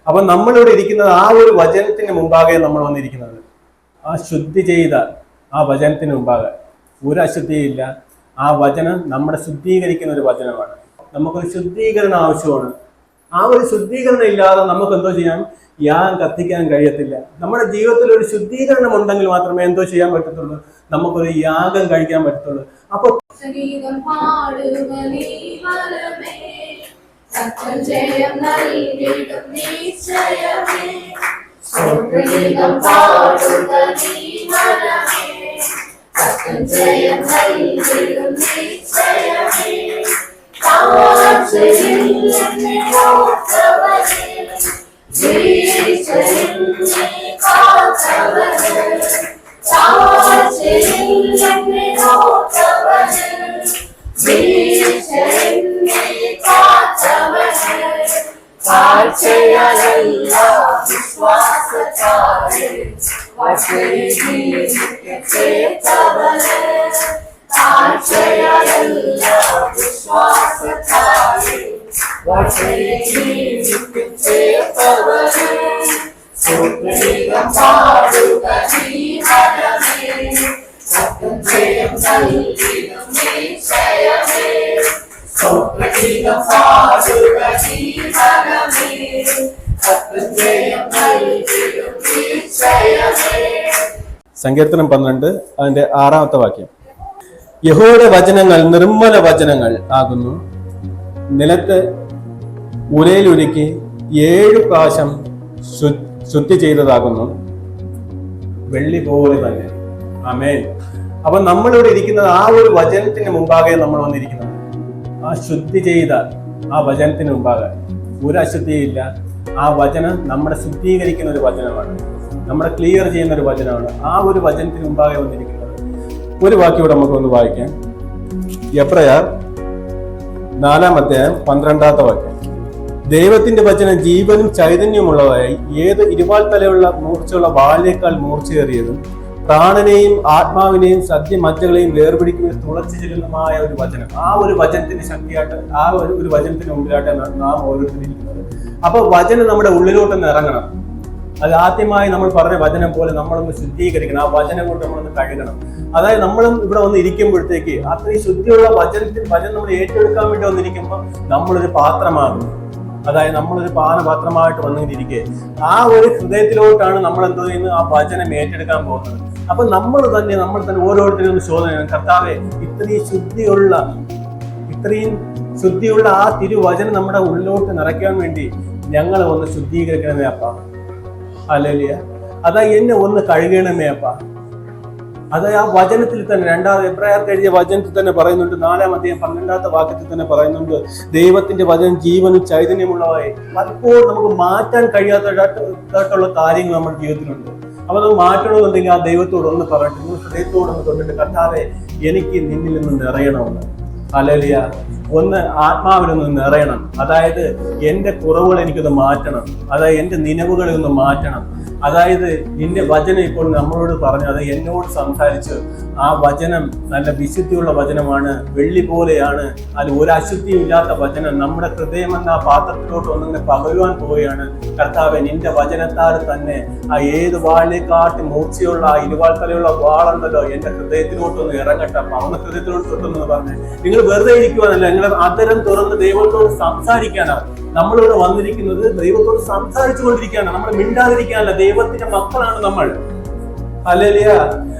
അപ്പൊ നമ്മളിവിടെ ഇരിക്കുന്നത് ആ ഒരു വചനത്തിന് മുമ്പാകെ നമ്മൾ വന്നിരിക്കുന്നത്. ആ ശുദ്ധി ചെയ്ത ആ വചനത്തിന് മുമ്പാകെ ഒരു അശുദ്ധിയില്ല. ആ വചനം നമ്മളെ ശുദ്ധീകരിക്കുന്ന ഒരു വചനമാണ്. നമുക്കൊരു ശുദ്ധീകരണം ആവശ്യമാണ്. ആ ഒരു ശുദ്ധീകരണം ഇല്ലാതെ നമുക്ക് എന്തോ ചെയ്യാം? യാഗം കത്തിക്കാൻ കഴിയത്തില്ല. നമ്മുടെ ജീവിതത്തിൽ ഒരു ശുദ്ധീകരണം ഉണ്ടെങ്കിൽ മാത്രമേ എന്തോ ചെയ്യാൻ പറ്റത്തുള്ളൂ, നമുക്കൊരു യാഗം കഴിക്കാൻ പറ്റത്തുള്ളൂ. അപ്പൊ സങ്കീർത്തനം 12 അതിന്റെ 6-ാമത്തെ വാക്യം. യഹോവയുടെ വചനങ്ങൾ നിർമ്മല വചനങ്ങൾ ആകുന്നു, നിലത്ത് ഉലയിലൊരുക്കി 7 പ്രാവശ്യം ശുദ്ധി ചെയ്തതാകുന്നു, വെള്ളി പോലെ തന്നെ. ആമേൻ. അപ്പൊ നമ്മളിവിടെ ഇരിക്കുന്നത് ആ ഒരു വചനത്തിന് മുമ്പാകെ നമ്മൾ വന്നിരിക്കുന്നത്. ആ ശുദ്ധി ചെയ്ത ആ വചനത്തിന് മുമ്പാകെ ഒരു അശുദ്ധിയില്ല. ആ വചനം നമ്മളെ ശുദ്ധീകരിക്കുന്ന ഒരു വചനമാണ്, നമ്മളെ ക്ലിയർ ചെയ്യുന്ന ഒരു വചനമാണ്. ആ ഒരു വചനത്തിന് മുമ്പാകെ വന്നിരിക്കുന്നത്. ഒരു വാക്യോടെ നമുക്കൊന്ന് വായിക്കാം. എബ്രായർ 4-ാം 12-ാമത്തെ വാക്യം. ദൈവത്തിന്റെ വചനം ജീവനും ചൈതന്യമുള്ളതായി ഏത് ഇരുവാൾ തലയുള്ള മൂർച്ചയുള്ള വാളിനേക്കാൾ മൂർച്ചയേറിയതും പ്രാണനെയും ആത്മാവിനെയും സദ്യമജ്ജകളെയും വേർപിടിക്കുന്ന തുളച്ചു ചെല്ലുന്നതുമായ ഒരു വചനം. ആ ഒരു വചനത്തിന്റെ ശക്തിയായിട്ട്, ആ ഒരു വചനത്തിന് മുമ്പിലായിട്ട് നാം ഓരോരുത്തരിക്കുന്നത്. അപ്പൊ വചനം നമ്മുടെ ഉള്ളിലോട്ടൊന്ന് ഇറങ്ങണം. അത് ആദ്യമായി നമ്മൾ പറഞ്ഞ വചനം പോലെ നമ്മളൊന്ന് ശുദ്ധീകരിക്കണം. ആ വചനം കൊണ്ട് നമ്മളൊന്ന് കഴുകണം. അതായത് നമ്മളും ഇവിടെ വന്ന് ഇരിക്കുമ്പോഴത്തേക്ക് അത്രയും ശുദ്ധിയുള്ള വചനം നമ്മൾ ഏറ്റെടുക്കാൻ വേണ്ടി വന്നിരിക്കുമ്പോൾ നമ്മളൊരു പാത്രമാകും. അതായത് നമ്മളൊരു പാനപാത്രമായിട്ട് വന്നിരിക്കെ ആ ഒരു ഹൃദയത്തിലോട്ടാണ് നമ്മൾ എന്തോ ചെയ്യുന്നത്, ആ വചനം ഏറ്റെടുക്കാൻ പോകുന്നത്. അപ്പൊ നമ്മൾ തന്നെ ഓരോരുത്തരും ഒന്ന് ശോധന ചെയ്യണം. കർത്താവെ, ഇത്രയും ശുദ്ധിയുള്ള ആ തിരുവചനം നമ്മുടെ ഉള്ളിലോട്ട് നിറയ്ക്കാൻ വേണ്ടി ഞങ്ങളെ ഒന്ന് ശുദ്ധീകരിക്കണമേ അപ്പ. ഹല്ലേലൂയ. അതാ എന്നെ ഒന്ന് കഴുകണമേ അപ്പ. അതായത് ആ വചനത്തിൽ തന്നെ, 2-ാം എബ്രായർക്ക് എഴുതിയ വചനത്തിൽ തന്നെ പറയുന്നുണ്ട്. 4-ാം അധ്യായം 12-ാമത്തെ വാക്യത്തിൽ തന്നെ പറയുന്നുണ്ട്, ദൈവത്തിന്റെ വചനം ജീവനും ചൈതന്യമുള്ളതായി. പലപ്പോഴും നമുക്ക് മാറ്റാൻ കഴിയാത്തതായിട്ടുള്ള കാര്യങ്ങൾ നമ്മുടെ ജീവിതത്തിലുണ്ട്. അപ്പൊ നമുക്ക് മാറ്റണമെന്നുണ്ടെങ്കിൽ ആ ദൈവത്തോട് ഒന്ന് പറഞ്ഞിട്ട്, നിങ്ങൾ ഹൃദയത്തോടൊന്ന് തൊട്ടിട്ട്, കർത്താവേ, എനിക്ക് നിന്നിൽ നിന്ന് നിറയണമെന്ന്. ഹല്ലേലൂയ. ഒന്ന് ആത്മാവിലൊന്ന് നിറയണം. അതായത് എന്റെ കുറവുകൾ എനിക്കൊന്ന് മാറ്റണം. അതായത് എന്റെ നിലവുകളെ ഒന്ന് മാറ്റണം. അതായത് നിന്റെ വചനം ഇപ്പോൾ നമ്മളോട് പറഞ്ഞു, അത് എന്നോട് സംസാരിച്ച് ആ വചനം നല്ല വിശുദ്ധിയുള്ള വചനമാണ്, വെള്ളി പോലെയാണ്. അത് ഒരു അശുദ്ധിയും ഇല്ലാത്ത വചനം നമ്മുടെ ഹൃദയം എന്ന ആ പാത്രത്തിലോട്ട് ഒന്നിങ്ങനെ പകരുവാൻ പോവുകയാണ്. കർത്താവെ, നിന്റെ വചനത്താൽ തന്നെ ആ ഏത് വാളിനെക്കാട്ടി മൂർച്ചയുള്ള ആ ഇരുവാൾ തലയുള്ള വാളുണ്ടല്ലോ, എന്റെ ഹൃദയത്തിലോട്ടൊന്ന് ഇറങ്ങട്ടെ. അവന്റെ ഹൃദയത്തിലോട്ട് തൊട്ടെന്ന് പറഞ്ഞ് നിങ്ങൾ വെറുതെ ഇരിക്കുവാനല്ല, നിങ്ങൾ അതരം തുറന്ന് ദൈവത്തോട് സംസാരിക്കാനാണ് നമ്മളിവിടെ വന്നിരിക്കുന്നത്. ദൈവത്തോട് സംസാരിച്ചു കൊണ്ടിരിക്കുകയാണ്, നമ്മൾ മിണ്ടാതിരിക്കാനല്ല. ദൈവത്തിന്റെ മക്കളാണ് നമ്മൾ. ഹല്ലേലൂയ.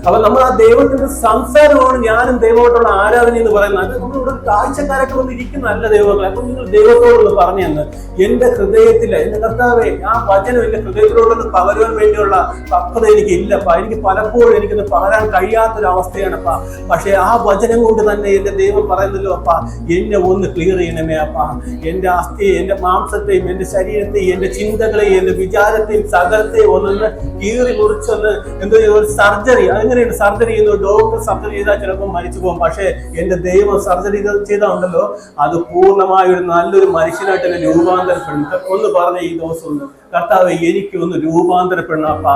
അപ്പൊ നമ്മൾ ആ ദൈവത്തിന്റെ സംസാരമാണ് ഞാനും ദൈവത്തോടുള്ള ആരാധന എന്ന് പറയുന്നത്. അത് നമ്മളിവിടെ കാഴ്ചക്കാരൊക്കെ വന്ന് ഇരിക്കുന്നതല്ല ദൈവങ്ങളെ. അപ്പൊ നിങ്ങൾ ദൈവത്തോടൊന്ന് പറഞ്ഞു തന്ന്, എന്റെ ഹൃദയത്തില്, എന്റെ കർത്താവേ, ആ വചനം എന്റെ ഹൃദയത്തിലോട്ടൊന്ന് പകരുവാൻ വേണ്ടിയുള്ള പക്വത എനിക്ക് ഇല്ലപ്പാ. എനിക്ക് പലപ്പോഴും എനിക്കൊന്ന് പകരാൻ കഴിയാത്തൊരവസ്ഥയാണപ്പാ. പക്ഷെ ആ വചനം കൊണ്ട് തന്നെ എന്റെ ദൈവം പറയുന്നല്ലോ, അപ്പാ, എന്നെ ഒന്ന് ക്ലിയർ ചെയ്യണമേ അപ്പാ. എന്റെ അസ്ഥിയെ, എന്റെ മാംസത്തെയും, എന്റെ ശരീരത്തെയും, എന്റെ ചിന്തകളെയും, എന്റെ വിചാരത്തെയും സകലത്തെയും ഒന്നൊന്ന് കീറി മുറിച്ചൊന്ന് എന്തോ ഒരു സർജറി. അങ്ങനെയാണ് സർജറി ചെയ്യുന്നത്. ഡോക്ടർ സർജറി ചെയ്താൽ ചിലപ്പോൾ മരിച്ചു പോകും. പക്ഷെ എന്റെ ദൈവം സർജറി ചെയ്താൽ ഉണ്ടല്ലോ, അത് പൂർണ്ണമായ ഒരു നല്ലൊരു മനുഷ്യനായിട്ട് എന്നെ രൂപാന്തരപ്പെടും. ഒന്ന് പറഞ്ഞ ഈ ദിവസം ഒന്ന്, കർത്താവെ എനിക്ക് ഒന്ന് രൂപാന്തരപ്പെടണപ്പാ.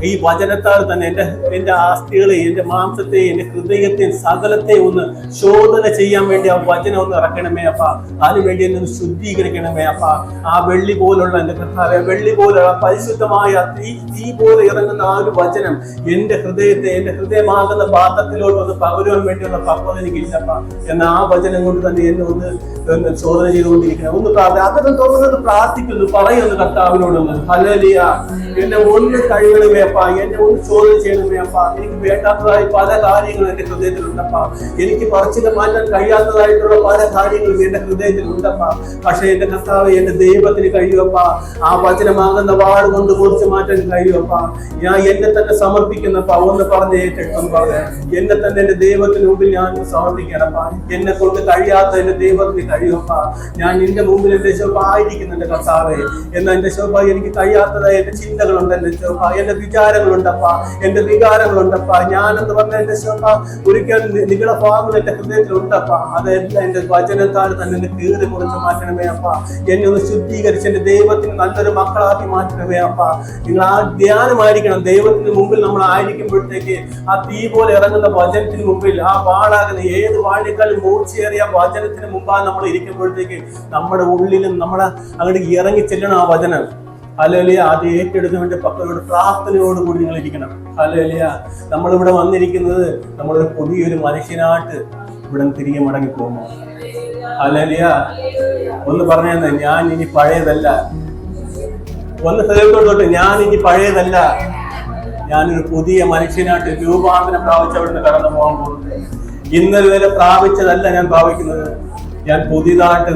ഈ വചനത്താൽ തന്നെ എന്റെ ആസ്തികളെ, എന്റെ മാംസത്തെ, എന്റെ ഹൃദയത്തെ, സകലത്തെ ഒന്ന് ശോധന ചെയ്യാൻ വേണ്ടി ആ വചനം ഒന്ന് ഇറക്കണമേ അപ്പാ. അതിനുവേണ്ടി എന്നെ ഒന്ന് ശുദ്ധീകരിക്കണമേ അപ്പാ. ആ വെള്ളി പോലുള്ള എന്റെ കർത്താവെ, വെള്ളി പോലുള്ള പരിശുദ്ധമായ തീ പോലെ ഇറങ്ങുന്ന ആ ഒരു വചനം എന്റെ ഹൃദയത്തെ, എന്റെ ഹൃദയമാകുന്ന പാത്രത്തിലോട്ട് ഒന്ന് പകരുവാൻ വേണ്ടിയുള്ള പക്വത എനിക്കില്ലപ്പാ. എന്നാൽ ആ വചനം കൊണ്ട് തന്നെ എന്നെ ഒന്ന് ശോധന ചെയ്തുകൊണ്ടിരിക്കണം. ഒന്ന് അതൊന്നും തുറന്നത് പ്രാർത്ഥിക്കുന്നു, പറയുന്നു കർത്താവിനോടൊന്ന്. ഹല്ലേലൂയ. എന്നെ ഒന്ന് കഴിയണമേ അപ്പാ, എന്നെ ഒന്ന് ചോദ്യം ചെയ്യണമേ അപ്പാ. എനിക്ക് വേണ്ടാത്തതായി പല കാര്യങ്ങളും എന്റെ ഹൃദയത്തിലുണ്ടപ്പാ. എനിക്ക് പറിച്ചിട്ട് മാറ്റാൻ കഴിയാത്തതായിട്ടുള്ള പല കാര്യങ്ങളും എന്റെ ഹൃദയത്തിലുണ്ടപ്പാ. പക്ഷെ എന്റെ കർത്താവ്, എന്റെ ദൈവത്തിന് കഴിയുമപ്പാ. ആ വചനമാകുന്ന വാട് കൊണ്ട് മുറിച്ച് മാറ്റാൻ കഴിയുമപ്പാ. ഞാൻ എന്നെ തന്നെ സമർപ്പിക്കുന്നപ്പാ. ഒന്ന് പറഞ്ഞ് ഏറ്റെടുത്തെന്ന് പറഞ്ഞ് എന്നെ തന്നെ എന്റെ ദൈവത്തിന് മുമ്പിൽ ഞാൻ സമർപ്പിക്കണപ്പാ. എന്നെ കൊണ്ട് കഴിയാത്ത എന്റെ ദൈവത്തിന് കഴിയുമപ്പാ. ഞാൻ നിന്റെ മുമ്പിൽ എന്റെ ശോഭ ആയിരിക്കുന്നുണ്ട് കർത്താവേ. എന്നാൽ എന്റെ ശോഭ എനിക്ക് കഴിയാത്തതായ എന്റെ ചിന്തകളുണ്ട്, എന്റെ ശോഭ, എന്റെ വിചാരങ്ങളുണ്ടപ്പാ, എന്റെ വികാരങ്ങളുണ്ടപ്പാ. ഞാനെന്ന് പറഞ്ഞ എന്റെ ശോഭ ഒരിക്കൽ നിങ്ങളുടെ ഭാഗങ്ങൾ എന്റെ ഹൃദയത്തിലുണ്ടപ്പാ. അതെല്ലാം എന്റെ വചനത്താൽ തന്നെ എന്നെ കീറി മുറിച്ച് മാറ്റണമേ അപ്പാ. എന്നെ ഒന്ന് ശുദ്ധീകരിച്ച് എന്റെ ദൈവത്തിന് നല്ലൊരു മക്കളാക്കി മാറ്റണമേ അപ്പാ. നിങ്ങൾ ആ ധ്യാനമായിരിക്കണം. ദൈവത്തിന് മുമ്പിൽ നമ്മൾ ആയിരിക്കുമ്പോഴത്തേക്ക് ആ തീ പോലെ ഇറങ്ങുന്ന വചനത്തിന് മുമ്പിൽ, ആ വാളാകുന്ന ഏത് വാഴേക്കാളും മൂർച്ചയേറിയ വചനത്തിന് മുമ്പാണ് നമ്മൾ ഇരിക്കുമ്പോഴത്തേക്ക് നമ്മുടെ ഉള്ളിലും നമ്മളെ അങ്ങോട്ട് ഇറങ്ങി ചെല്ലണം ആ വചനം. ഹല്ലേലൂയ. അത് ഏറ്റെടുക്കാൻ വേണ്ടി പക്വതയോട് പ്രാർത്ഥനയോട് കൂടി നിങ്ങൾ ഇരിക്കണം. ഹല്ലേലൂയ. നമ്മളിവിടെ വന്നിരിക്കുന്നത് നമ്മളൊരു പുതിയൊരു മനുഷ്യനായിട്ട് ഇവിടെ തിരികെ മടങ്ങി പോകുന്നു. ഹല്ലേലൂയ. ഒന്ന് പറഞ്ഞേ, ഞാൻ ഇനി പഴയതല്ല. ഒന്ന് ഹൃദയത്തോട്ട്, ഞാൻ ഇനി പഴയതല്ല, ഞാനൊരു പുതിയ മനുഷ്യനായിട്ട് രൂപാന്തരം പ്രാപിച്ച് അവിടുന്ന് കടന്നു പോകാൻ പോകുന്നത്. ഇന്നലെ വരെ പ്രാപിച്ചതല്ല ഞാൻ പ്രാപിക്കുന്നത്. ഞാൻ പുതിയതായിട്ട്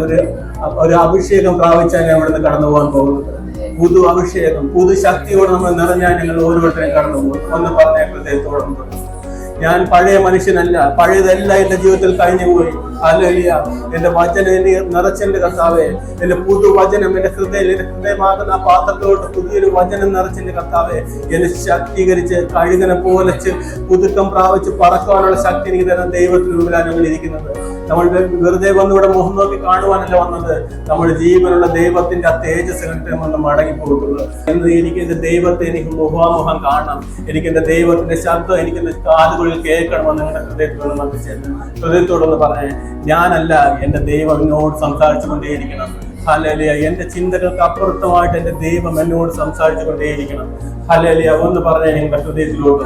ഒരു അഭിഷേകം പ്രാപിച്ചാൽ ഞാൻ അവിടുന്ന് കടന്നു പോകാൻ പോകുന്നത്. പുതു അഭിഷേകം, പുതു ശക്തിയോട് നമ്മൾ നിറഞ്ഞാൽ നിങ്ങൾ ഓരോരുത്തരെയും കടന്നു പോകും. ഒന്ന് പറഞ്ഞ ഹൃദയത്തോടും, ഞാൻ പഴയ മനുഷ്യനല്ല, പഴയതല്ല എന്റെ ജീവിതത്തിൽ കഴിഞ്ഞുപോയി. ഹല്ലേലൂയ. എന്റെ വചനം എന്നെ നിറച്ചെന്റെ കർത്താവേ, എന്റെ പുതുവചനം എന്റെ ഹൃദയമാകുന്ന ആ പാത്രത്തോട്ട് പുതിയൊരു വചനം നിറച്ചെന്റെ കർത്താവേ, എന്നെ ശക്തീകരിച്ച് കഴുകനെ പോലെ പുതുക്കം പ്രാപിച്ച് പറക്കാനുള്ള ശക്തി എനിക്ക് തരുന്ന ദൈവത്തിന് മുമ്പിലാണ് ഞങ്ങൾ ഇരിക്കുന്നത്. നമ്മൾ വെറുതെ വന്ന് ഇവിടെ മുഖം നോക്കി കാണുവാനല്ല വന്നത്. നമ്മുടെ ജീവനുള്ള ദൈവത്തിന്റെ ആ തേജസ് കണ്ടിട്ട് നമ്മൾ മടങ്ങി പോയിട്ടുള്ളത്. എന്ന് എനിക്ക് എന്റെ ദൈവത്തെ എനിക്ക് മുഖാമുഖം കാണണം. എനിക്ക് എന്റെ ദൈവത്തിന്റെ ശബ്ദം എനിക്ക് എന്റെ കാതുകളിൽ കേൾക്കണമെന്ന് നിങ്ങളുടെ ഹൃദയത്തോട് നമുക്ക് ഹൃദയത്തോടൊന്ന് പറഞ്ഞേ, ഞാനല്ല, എന്റെ ദൈവം എന്നോട് സംസാരിച്ചു കൊണ്ടേയിരിക്കണം. ഹല്ലേലൂയ. എന്റെ ചിന്തകൾക്ക് അപ്പുറത്തുമായിട്ട് എന്റെ ദൈവം എന്നോട് സംസാരിച്ചു കൊണ്ടേയിരിക്കണം. ഹല്ലേലൂയ. ഒന്ന് പറഞ്ഞേ നിങ്ങളുടെ ഹൃദയത്തിലോട്ട്.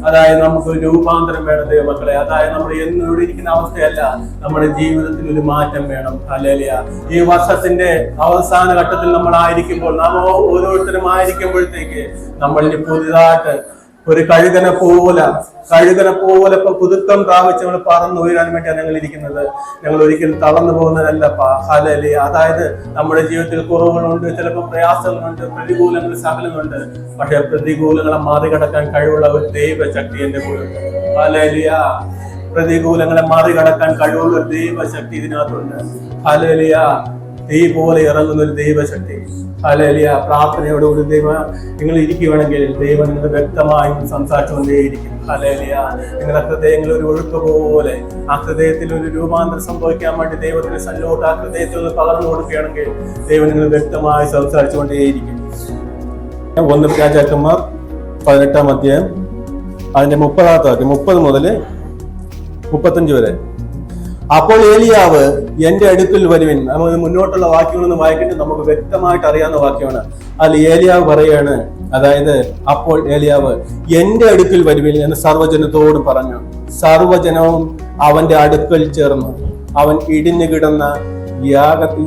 അതായത് നമുക്ക് രൂപാന്തരം വേണം ദൈവമക്കളെ. അതായത് നമ്മൾ എന്നോട് ഇരിക്കുന്ന അവസ്ഥയല്ല, നമ്മുടെ ജീവിതത്തിൽ ഒരു മാറ്റം വേണം. ഹല്ലേലൂയ. ഈ വർഷത്തിന്റെ അവസാന ഘട്ടത്തിൽ നമ്മൾ ആയിരിക്കുമ്പോൾ, നാം ഓരോരുത്തരും ആയിരിക്കുമ്പോഴത്തേക്ക് നമ്മളിൽ പുതിയതായിട്ട് ഒരു കഴുകനെ പോലെ പുതുക്കം പ്രാപിച്ച് നമ്മൾ പറന്നുയരാൻ വേണ്ടിയാണ് ഞങ്ങൾ ഇരിക്കുന്നത്. ഞങ്ങൾ ഒരിക്കലും തളർന്നു പോകുന്നതല്ലപ്പാ. ഹല്ലേലൂയ. അതായത് നമ്മുടെ ജീവിതത്തിൽ കുറവുകളുണ്ട്, ചിലപ്പോൾ പ്രയാസങ്ങളുണ്ട്, പ്രതികൂലങ്ങൾ സകലമുണ്ട്. പക്ഷെ പ്രതികൂലങ്ങളെ മറികടക്കാൻ കഴിവുള്ള ഒരു ദൈവശക്തി എന്റെ കൂടെ ഉണ്ട്. ഹല്ലേലൂയ. പ്രതികൂലങ്ങളെ മറികടക്കാൻ കഴിവുള്ള ഒരു ദൈവശക്തി ഇതിനകത്തുണ്ട്. ഹല്ലേലൂയ. തീ പോലെ ഇറങ്ങുന്ന ഒരു ദൈവശക്തി. ഹല്ലേലൂയ. പ്രാർത്ഥനയോടുകൂടി ദൈവം നിങ്ങൾ ഇരിക്കുകയാണെങ്കിൽ ദൈവം നിങ്ങൾ വ്യക്തമായും സംസാരിച്ചുകൊണ്ടേയിരിക്കും. ഹല്ലേലൂയ. നിങ്ങളുടെ ഹൃദയങ്ങൾ ഒരു ഒഴുക്ക് പോലെ ആ ഹൃദയത്തിൽ ഒരു രൂപാന്തരം സംഭവിക്കാൻ വേണ്ടി ദൈവത്തിന് സല്ലോട്ട് ആ ഹൃദയത്തിൽ നിന്ന് പകർന്നു കൊടുക്കുകയാണെങ്കിൽ ദൈവം നിങ്ങൾ വ്യക്തമായി സംസാരിച്ചുകൊണ്ടേയിരിക്കും. 1 രാജാക്കന്മാർ 18-ാം അധ്യായം അതിന്റെ 30 മുതൽ 35 വരെ. അപ്പോൾ ഏലിയാവ് എന്റെ അടുക്കൽ വരുവിൻ. നമ്മൾ മുന്നോട്ടുള്ള വാക്യങ്ങളൊന്നും വായിക്കേണ്ടത് നമുക്ക് വ്യക്തമായിട്ട് അറിയാവുന്ന വാക്യമാണ്. അതിൽ ഏലിയാവ് പറയാണ്, അതായത് അപ്പോൾ ഏലിയാവ് എന്റെ അടുക്കൽ വരുവിൻ എന്ന് സർവ്വജനത്തോട് പറഞ്ഞു. സർവ്വജനവും അവന്റെ അടുക്കൽ ചേർന്നു. അവൻ ഇടിഞ്ഞു കിടന്ന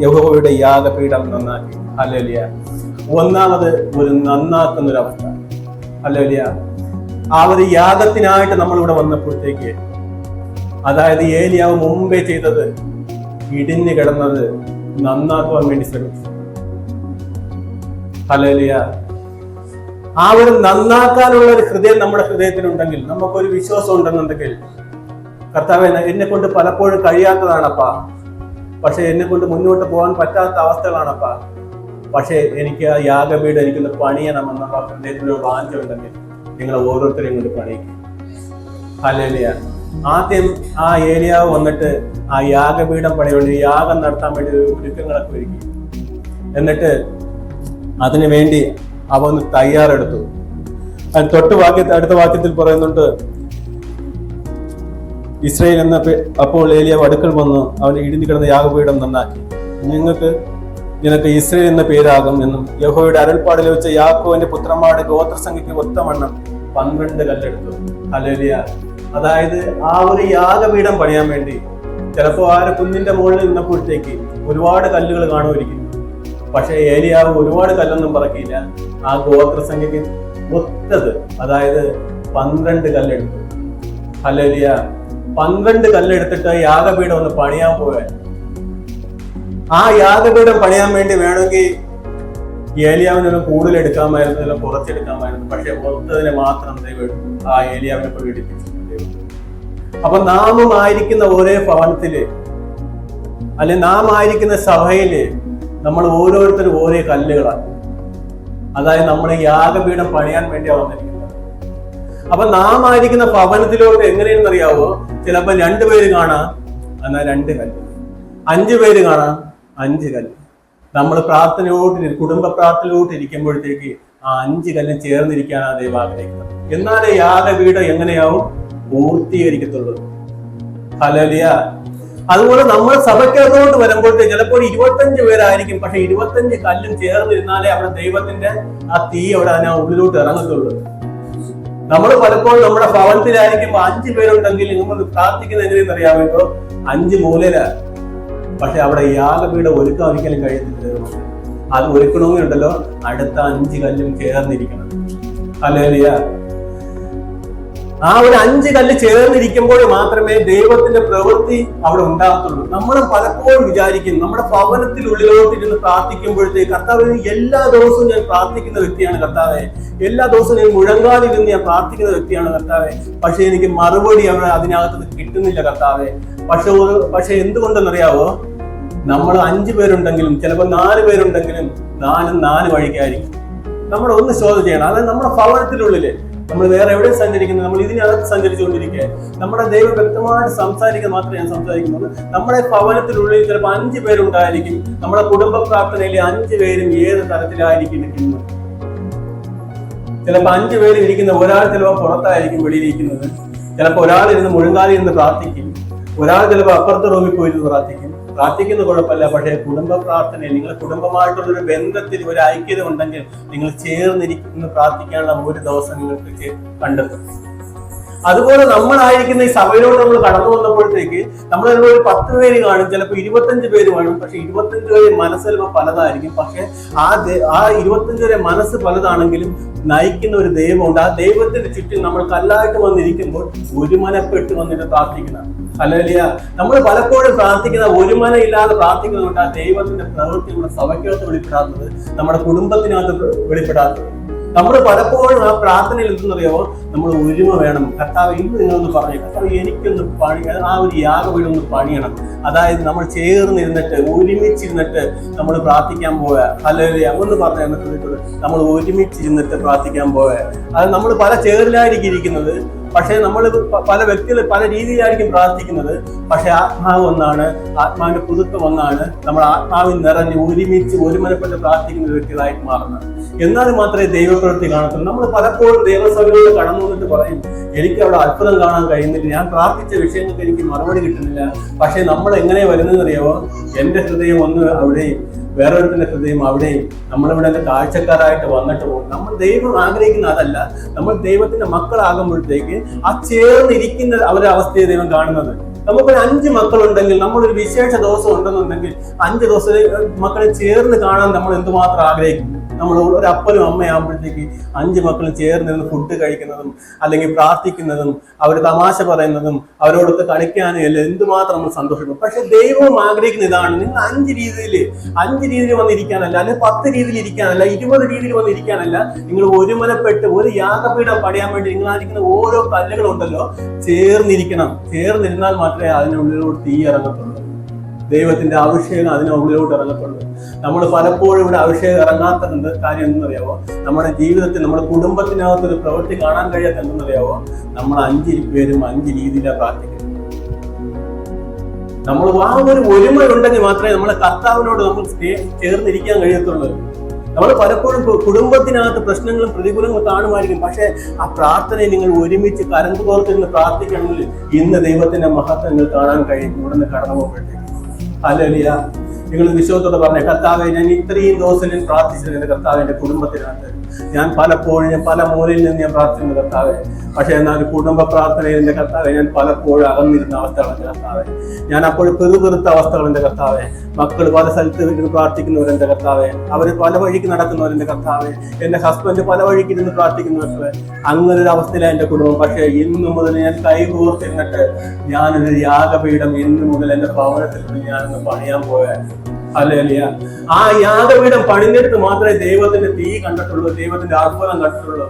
യഹോവയുടെ യാഗപീഠം നന്നാക്കി. ഹല്ലേലൂയ. ഒന്നാമത് ഒരു നന്നാക്കുന്നൊരവസ്ഥ. ഹല്ലേലൂയ. ആ ഒരു യാഗത്തിനായിട്ട് നമ്മളിവിടെ വന്നപ്പോഴത്തേക്ക്, അതായത് ഏലിയാവ് മുമ്പേ ചെയ്തത് ഇടിഞ്ഞു കിടന്നത് നന്നാക്കുവാൻ വേണ്ടി ശ്രമിച്ചു. ഹല്ലേലൂയ. ആ ഒരു നന്നാക്കാനുള്ള ഒരു ഹൃദയം നമ്മുടെ ഹൃദയത്തിലുണ്ടെങ്കിൽ, നമുക്കൊരു വിശ്വാസം ഉണ്ടെന്നുണ്ടെങ്കിൽ, കർത്താവേ എന്നെ കൊണ്ട് പലപ്പോഴും കഴിയാത്തതാണപ്പാ, പക്ഷെ എന്നെ കൊണ്ട് മുന്നോട്ട് പോകാൻ പറ്റാത്ത അവസ്ഥകളാണപ്പാ, പക്ഷെ എനിക്ക് ആ യാഗപീഠം എനിക്കൊന്ന് പണിയണമെന്ന ഹൃദയത്തിലൊരു വാഞ്ച ഉണ്ടെങ്കിൽ നിങ്ങൾ ഓരോരുത്തരെയും കൊണ്ട് പണിയിക്കും. ഹല്ലേലൂയ. ആദ്യം ആ ഏലിയാവ് വന്നിട്ട് ആ യാഗപീഠം പണിയുണ്ട്, യാഗം നടത്താൻ വേണ്ടി ഒരുക്കങ്ങളൊക്കെ ഒരുക്കി. എന്നിട്ട് അതിനു വേണ്ടി അവൻ തയ്യാറെടുത്തു. അത് അടുത്ത വാക്യത്തിൽ പറയുന്നുണ്ട്, ഇസ്രായേൽ എന്ന അപ്പോൾ ഏലിയാവ് അടുക്കൽ വന്ന് അവൻ ഇടിഞ്ഞു കിടന്ന യാഗപീഠം നന്നാക്കി. നിനക്ക് ഇസ്രായേൽ എന്ന പേരാകും എന്നും യഹോവയുടെ അരുൾപ്പാടിൽ വെച്ച യാക്കോവിന്റെ പുത്രന്മാരുടെ ഗോത്രസംഖ്യയ്ക്ക് ഒത്തവണ്ണം 12 കല്ലെടുത്തു. ഹല്ലേലൂയ. അതായത് ആ ഒരു യാഗപീഠം പണിയാൻ വേണ്ടി ചിലപ്പോ ആ കുന്നിന്റെ മുകളിൽ നിന്നപ്പോഴത്തേക്ക് ഒരുപാട് കല്ലുകൾ കാണുമായിരിക്കും. പക്ഷെ ഏലിയാവ് ഒരുപാട് കല്ലൊന്നും പറക്കിയില്ല. ആ ഗോത്രസംഖ്യക്ക് ഒത്തത്, അതായത് 12 കല്ലെടുത്തു. ഹല്ലേലൂയ. 12 കല്ലെടുത്തിട്ട് യാഗപീഠം ഒന്ന് പണിയാൻ പോയാൽ, ആ യാഗപീഠം പണിയാൻ വേണ്ടി വേണമെങ്കിൽ ഏലിയാവിനെ കൂടുതൽ എടുക്കാമായിരുന്നു, കുറച്ചെടുക്കാമായിരുന്നു. പക്ഷെ ഒത്തതിനെ മാത്രം ദൈവം ആ ഏലിയാവിനെ പ്രകടിപ്പിച്ചു. അപ്പൊ നാമും ആയിരിക്കുന്ന ഒരേ ഭവനത്തില്, അല്ലെ നാം ആയിരിക്കുന്ന സഭയില് നമ്മൾ ഓരോരുത്തരും ഓരോ കല്ലുകളാണ്. അതായത് നമ്മൾ യാഗപീഠം പണിയാൻ വേണ്ടിയാണ് വന്നിരിക്കുന്നത്. അപ്പൊ നാം ആയിരിക്കുന്ന ഭവനത്തിലോട്ട് എങ്ങനെയെന്ന് അറിയാവോ? ചിലപ്പോ 2 പേര് കാണാം, എന്നാൽ 2 കല്ല്. 5 പേര് കാണാം, 5 കല്ല്. നമ്മൾ കുടുംബ പ്രാർത്ഥനയോട്ട് ഇരിക്കുമ്പോഴത്തേക്ക് ആ 5 കല്ലും ചേർന്നിരിക്കാനാണ് ദൈവം ആഗ്രഹിക്കുന്നത്. എന്നാലേ യാഗപീഠം എങ്ങനെയാവും? പൂർത്തീകരിക്കത്തുള്ളൂ. ഹല്ലേലൂയ. അതുപോലെ നമ്മൾ സഭയ്ക്കകത്തോട്ട് വരുമ്പോഴത്തേക്ക് ചിലപ്പോൾ 25 പേരായിരിക്കും, പക്ഷെ 25 കല്ലും ചേർന്നിരുന്നാലേ അവിടെ ദൈവത്തിന്റെ ആ തീ അവിടെ ഉള്ളിലോട്ട് ഇറങ്ങത്തുള്ളൂ. നമ്മൾ പലപ്പോഴും നമ്മുടെ ഭവനത്തിലായിരിക്കുമ്പോൾ 5 പേരുണ്ടെങ്കിൽ നമ്മൾ പ്രാർത്ഥിക്കുന്നത് എങ്ങനെയെന്ന് അറിയാമല്ലോ? 5 മൂലയില. പക്ഷെ അവിടെ യാഗപീഠം ഒരുക്കാൻ ഒരിക്കലും കഴിയത്തില്ല. അത് ഒരുക്കണമെന്നുണ്ടല്ലോ, അടുത്ത 5 കല്ലും ചേർന്നിരിക്കണം. ഹല്ലേലൂയ. ആ ഒരു 5 കല്ല് ചേർന്നിരിക്കുമ്പോൾ മാത്രമേ ദൈവത്തിന്റെ പ്രവൃത്തി അവിടെ ഉണ്ടാകത്തുള്ളൂ. നമ്മൾ പലപ്പോഴും വിചാരിക്കും നമ്മുടെ ഭവനത്തിനുള്ളിലോട്ട് ഇരുന്ന് പ്രാർത്ഥിക്കുമ്പോഴത്തേക്ക്, കർത്താവ് എല്ലാ ദിവസവും ഞാൻ പ്രാർത്ഥിക്കുന്ന വ്യക്തിയാണ് കർത്താവെ, എല്ലാ ദിവസവും ഞാൻ മുഴങ്കാലിരുന്ന് ഞാൻ പ്രാർത്ഥിക്കുന്ന വ്യക്തിയാണ് കർത്താവെ, പക്ഷെ എനിക്ക് മറുപടി അവിടെ അതിനകത്ത് കിട്ടുന്നില്ല കർത്താവെ. പക്ഷെ എന്തുകൊണ്ടെന്നറിയാവോ? നമ്മൾ 5 പേരുണ്ടെങ്കിലും ചിലപ്പോൾ 4 പേരുണ്ടെങ്കിലും 4 വഴിക്കായിരിക്കും. നമ്മൾ ഒന്ന് ശോധന ചെയ്യണം. അതായത് നമ്മുടെ ഭവനത്തിനുള്ളില് നമ്മൾ വേറെ എവിടെയും സഞ്ചരിക്കുന്നത്, നമ്മൾ ഇതിനകത്ത് സഞ്ചരിച്ചുകൊണ്ടിരിക്കുക. നമ്മുടെ ദൈവം വ്യക്തമായിട്ട് സംസാരിക്കാൻ മാത്രമേ ഞാൻ സംസാരിക്കുന്നുള്ളൂ. നമ്മുടെ ഭവനത്തിനുള്ളിൽ ചിലപ്പോൾ 5 പേരുണ്ടായിരിക്കും. നമ്മുടെ കുടുംബ പ്രാർത്ഥനയിൽ 5 പേരും ഏത് തരത്തിലായിരിക്കും ഇരിക്കുന്നത്? ചിലപ്പോൾ 5 പേര് ഇരിക്കുന്ന ഒരാൾ ചിലപ്പോൾ പുറത്തായിരിക്കും വെളിയിലിരിക്കുന്നത്. ചിലപ്പോൾ ഒരാൾ ഇരുന്ന് മുഴങ്കാലിൽ ഇരുന്ന് പ്രാർത്ഥിക്കും, ഒരാൾ ചിലപ്പോൾ അപ്പുറത്തെ റൂമിൽ പോയിരുന്ന് പ്രാർത്ഥിക്കും. പ്രാർത്ഥിക്കുന്ന കുഴപ്പമില്ല, പക്ഷേ കുടുംബ പ്രാർത്ഥനയിൽ നിങ്ങൾ കുടുംബമായിട്ടുള്ളൊരു ബന്ധത്തിൽ ഒരു ഐക്യത ഉണ്ടെങ്കിൽ നിങ്ങൾ ചേർന്നിരിക്കുന്ന പ്രാർത്ഥിക്കാനുള്ള ഒരു ദിവസം നിങ്ങൾക്ക് കണ്ടെത്തും. അതുപോലെ നമ്മളായിരിക്കുന്ന ഈ സഭയിലോട്ട് നമ്മൾ കടന്നു വന്നപ്പോഴത്തേക്ക് നമ്മൾ ഒരു 10 പേര് കാണും, ചിലപ്പോൾ 25 പേര് കാണും. പക്ഷെ 25 പേര് മനസ്സ് ചിലപ്പോൾ പലതായിരിക്കും. പക്ഷെ ആ 25 പേരെ മനസ്സ് പലതാണെങ്കിലും നയിക്കുന്ന ഒരു ദൈവമുണ്ട്. ആ ദൈവത്തിന്റെ ചുറ്റും നമ്മൾ കല്ലായിട്ട് വന്നിരിക്കുമ്പോൾ ഒരുമനപ്പെട്ട് വന്നിട്ട് പ്രാർത്ഥിക്കണം. ഹല്ലേലൂയ. നമ്മൾ പലപ്പോഴും പ്രാർത്ഥിക്കുന്ന ഒരുമനയില്ലാതെ പ്രാർത്ഥിക്കുന്നുണ്ട്. ആ ദൈവത്തിന്റെ പ്രവൃത്തി നമ്മുടെ സഭയ്ക്കകത്ത് വെളിപ്പെടാത്തത്, നമ്മുടെ കുടുംബത്തിനകത്ത് വെളിപ്പെടാത്തത്. നമ്മൾ പലപ്പോഴും ആ പ്രാർത്ഥനയിൽ എന്തെന്നറിയാമോ? നമ്മൾ ഒരുമ വേണം. കർത്താവ് ഇന്ന് നിങ്ങളൊന്ന് പറഞ്ഞു, കർത്താവ് എനിക്കൊന്ന് ആ ഒരു യാഗപീഠം ഒന്ന് പണിയണം. അതായത് നമ്മൾ ചേർന്നിരുന്നിട്ട് ഒരുമിച്ചിരുന്നിട്ട് നമ്മൾ പ്രാർത്ഥിക്കാൻ പോവുക. ഹല്ലേലൂയ. ഒന്ന് പറഞ്ഞു, നമ്മൾ ഒരുമിച്ചിരുന്നിട്ട് പ്രാർത്ഥിക്കാൻ പോവുക. അത് നമ്മൾ പല ചേറിലായിരിക്കും ഇരിക്കുന്നത്, പക്ഷെ നമ്മൾ പല വ്യക്തികൾ പല രീതിയിലായിരിക്കും പ്രാർത്ഥിക്കുന്നത്. പക്ഷെ ആത്മാവ് ഒന്നാണ്, ആത്മാവിന്റെ പുതുത്വം ഒന്നാണ്. നമ്മൾ ആത്മാവിൽ നിറഞ്ഞ് ഒരുമിച്ച് ഒരുമനപ്പെട്ട് പ്രാർത്ഥിക്കുന്ന വ്യക്തികളായിട്ട് മാറുന്നത്. എന്നാൽ മാത്രമേ ദൈവപ്രവൃത്തി കാണത്തുള്ളൂ. നമ്മൾ പലപ്പോഴും ദൈവസഭകളിൽ കടന്നു വന്നിട്ട് പറയും, എനിക്ക് അവിടെ അത്ഭുതം കാണാൻ കഴിയുന്നില്ല, ഞാൻ പ്രാർത്ഥിച്ച വിഷയങ്ങൾക്ക് എനിക്ക് മറുപടി കിട്ടുന്നില്ല. പക്ഷെ നമ്മൾ എങ്ങനെ വരുന്നതെന്ന് അറിയാമോ? എന്റെ ഹൃദയം ഒന്ന് അവിടെയും വേറൊരുത്തിന്റെ ഹൃദയം അവിടെയും. നമ്മളിവിടെ കാഴ്ചക്കാരായിട്ട് വന്നിട്ട് പോകും. നമ്മൾ ദൈവം ആഗ്രഹിക്കുന്ന അതല്ല. നമ്മൾ ദൈവത്തിന്റെ മക്കളാകുമ്പോഴത്തേക്ക് ആ ചേർന്നിരിക്കുന്ന അവരുടെ അവസ്ഥയെ ദൈവം കാണുന്നത്. നമുക്കൊരു 5 മക്കളുണ്ടെങ്കിൽ, നമ്മളൊരു വിശേഷ ദിവസം ഉണ്ടെന്നുണ്ടെങ്കിൽ 5 ദിവസം മക്കളെ ചേർന്ന് കാണാൻ നമ്മൾ എന്തുമാത്രം ആഗ്രഹിക്കും. നമ്മൾ ഒരു അപ്പനും അമ്മയാകുമ്പോഴത്തേക്ക് 5 മക്കളും ചേർന്നിരുന്ന് ഫുഡ് കഴിക്കുന്നതും അല്ലെങ്കിൽ പ്രാർത്ഥിക്കുന്നതും അവർ തമാശ പറയുന്നതും അവരോടൊത്ത് കളിക്കാനും എല്ലാം എന്തുമാത്രം നമ്മൾ സന്തോഷിക്കും. പക്ഷെ ദൈവവും ആഗ്രഹിക്കുന്ന ഇതാണ്. നിങ്ങൾ 5 രീതിയിൽ വന്നിരിക്കാനല്ല, അല്ലെങ്കിൽ 10 രീതിയിൽ ഇരിക്കാനല്ല, 20 രീതിയിൽ വന്നിരിക്കാനല്ല. നിങ്ങൾ ഒരുമനപ്പെട്ട് ഒരു യാഗപീഠം പണിയാൻ വേണ്ടി നിങ്ങളായിരിക്കുന്ന ഓരോ കല്ലുകളുണ്ടല്ലോ ചേർന്നിരിക്കണം. ചേർന്നിരുന്നാൽ മാത്രമേ അതിനുള്ളിലോട്ട് തീ ഇറങ്ങത്തുള്ളൂ. ദൈവത്തിന്റെ അഭിഷേകം അതിനുള്ളിലോട്ട് ഇറങ്ങത്തുള്ളൂ. നമ്മൾ പലപ്പോഴും ഇവിടെ അഭിഷേകം ഇറങ്ങാത്തത് കാര്യം എന്തെന്നറിയാവോ? നമ്മുടെ ജീവിതത്തിൽ നമ്മുടെ കുടുംബത്തിനകത്തൊരു പ്രവൃത്തി കാണാൻ കഴിയാത്ത എന്തെന്നറിയാവോ? നമ്മൾ 5 പേരും 5 രീതിയിലാണ് പ്രാർത്ഥിക്കുന്നത്. നമ്മൾ ആ ഒരു ഒരുമ ഉണ്ടെങ്കിൽ മാത്രമേ നമ്മളെ കർത്താവിനോട് നമ്മൾ ചേർന്നിരിക്കാൻ കഴിയത്തുള്ളൂ. നമ്മൾ പലപ്പോഴും കുടുംബത്തിനകത്ത് പ്രശ്നങ്ങളും പ്രതികൂലങ്ങളും കാണുമായിരിക്കും. പക്ഷെ ആ പ്രാർത്ഥനയെ നിങ്ങൾ ഒരുമിച്ച് കരണ്ട് കോർത്തിരുന്ന് പ്രാർത്ഥിക്കണമെങ്കിൽ ഇന്ന് ദൈവത്തിന്റെ മഹത്വങ്ങൾ കാണാൻ കഴിയും. ഇവിടെ നിന്ന് കടന്നു പോകുമ്പോഴത്തേക്ക് ഹല്ലേലൂയ. നിങ്ങൾ വിശ്വാസത്തോടെ പറഞ്ഞ കർത്താവെ, ഞാൻ ഇത്രയും ദിവസം ഞാൻ പ്രാർത്ഥിച്ചത് എന്റെ കർത്താവ് എന്റെ കുടുംബത്തിനകത്ത് ഞാൻ പലപ്പോഴും പല മൂലയിൽ നിന്ന് ഞാൻ പ്രാർത്ഥിക്കുന്ന കർത്താവെ. പക്ഷെ എന്നാൽ കുടുംബ പ്രാർത്ഥനയിൽ എന്റെ കർത്താവെ ഞാൻ പലപ്പോഴും അകന്നിരുന്ന അവസ്ഥകൾ എന്റെ കർത്താവെ. ഞാൻ അപ്പോഴും പെറുപെറുത്ത അവസ്ഥകൾ എന്റെ കർത്താവെ. മക്കൾ പല സ്ഥലത്ത് ഇരുന്ന് പ്രാർത്ഥിക്കുന്നവരെന്റെ കർത്താവെ. അവർ പല വഴിക്ക് നടക്കുന്നവരെന്റെ കർത്താവെ. എന്റെ ഹസ്ബൻഡ് പല വഴിക്ക് ഇരുന്ന് പ്രാർത്ഥിക്കുന്നവരെ. അങ്ങനെ ഒരു അവസ്ഥയിലാണ് എന്റെ കുടുംബം. പക്ഷെ ഇന്നു മുതൽ ഞാൻ കൈകോർത്തിരുന്നിട്ട് ഞാനൊരു യാഗപീഠം ഇന്നു മുതൽ എന്റെ ഭവനത്തിൽ ഞാനൊന്ന് പണിയാൻ പോയാൽ ഹല്ലേലൂയ. ആ യാഗപീഠം പണിഞ്ഞെടുത്ത് മാത്രമേ ദൈവത്തിന്റെ തീ കണ്ടിട്ടുള്ളൂ, ദൈവത്തിന്റെ അത്ഭുതം കണ്ടിട്ടുള്ളൂ.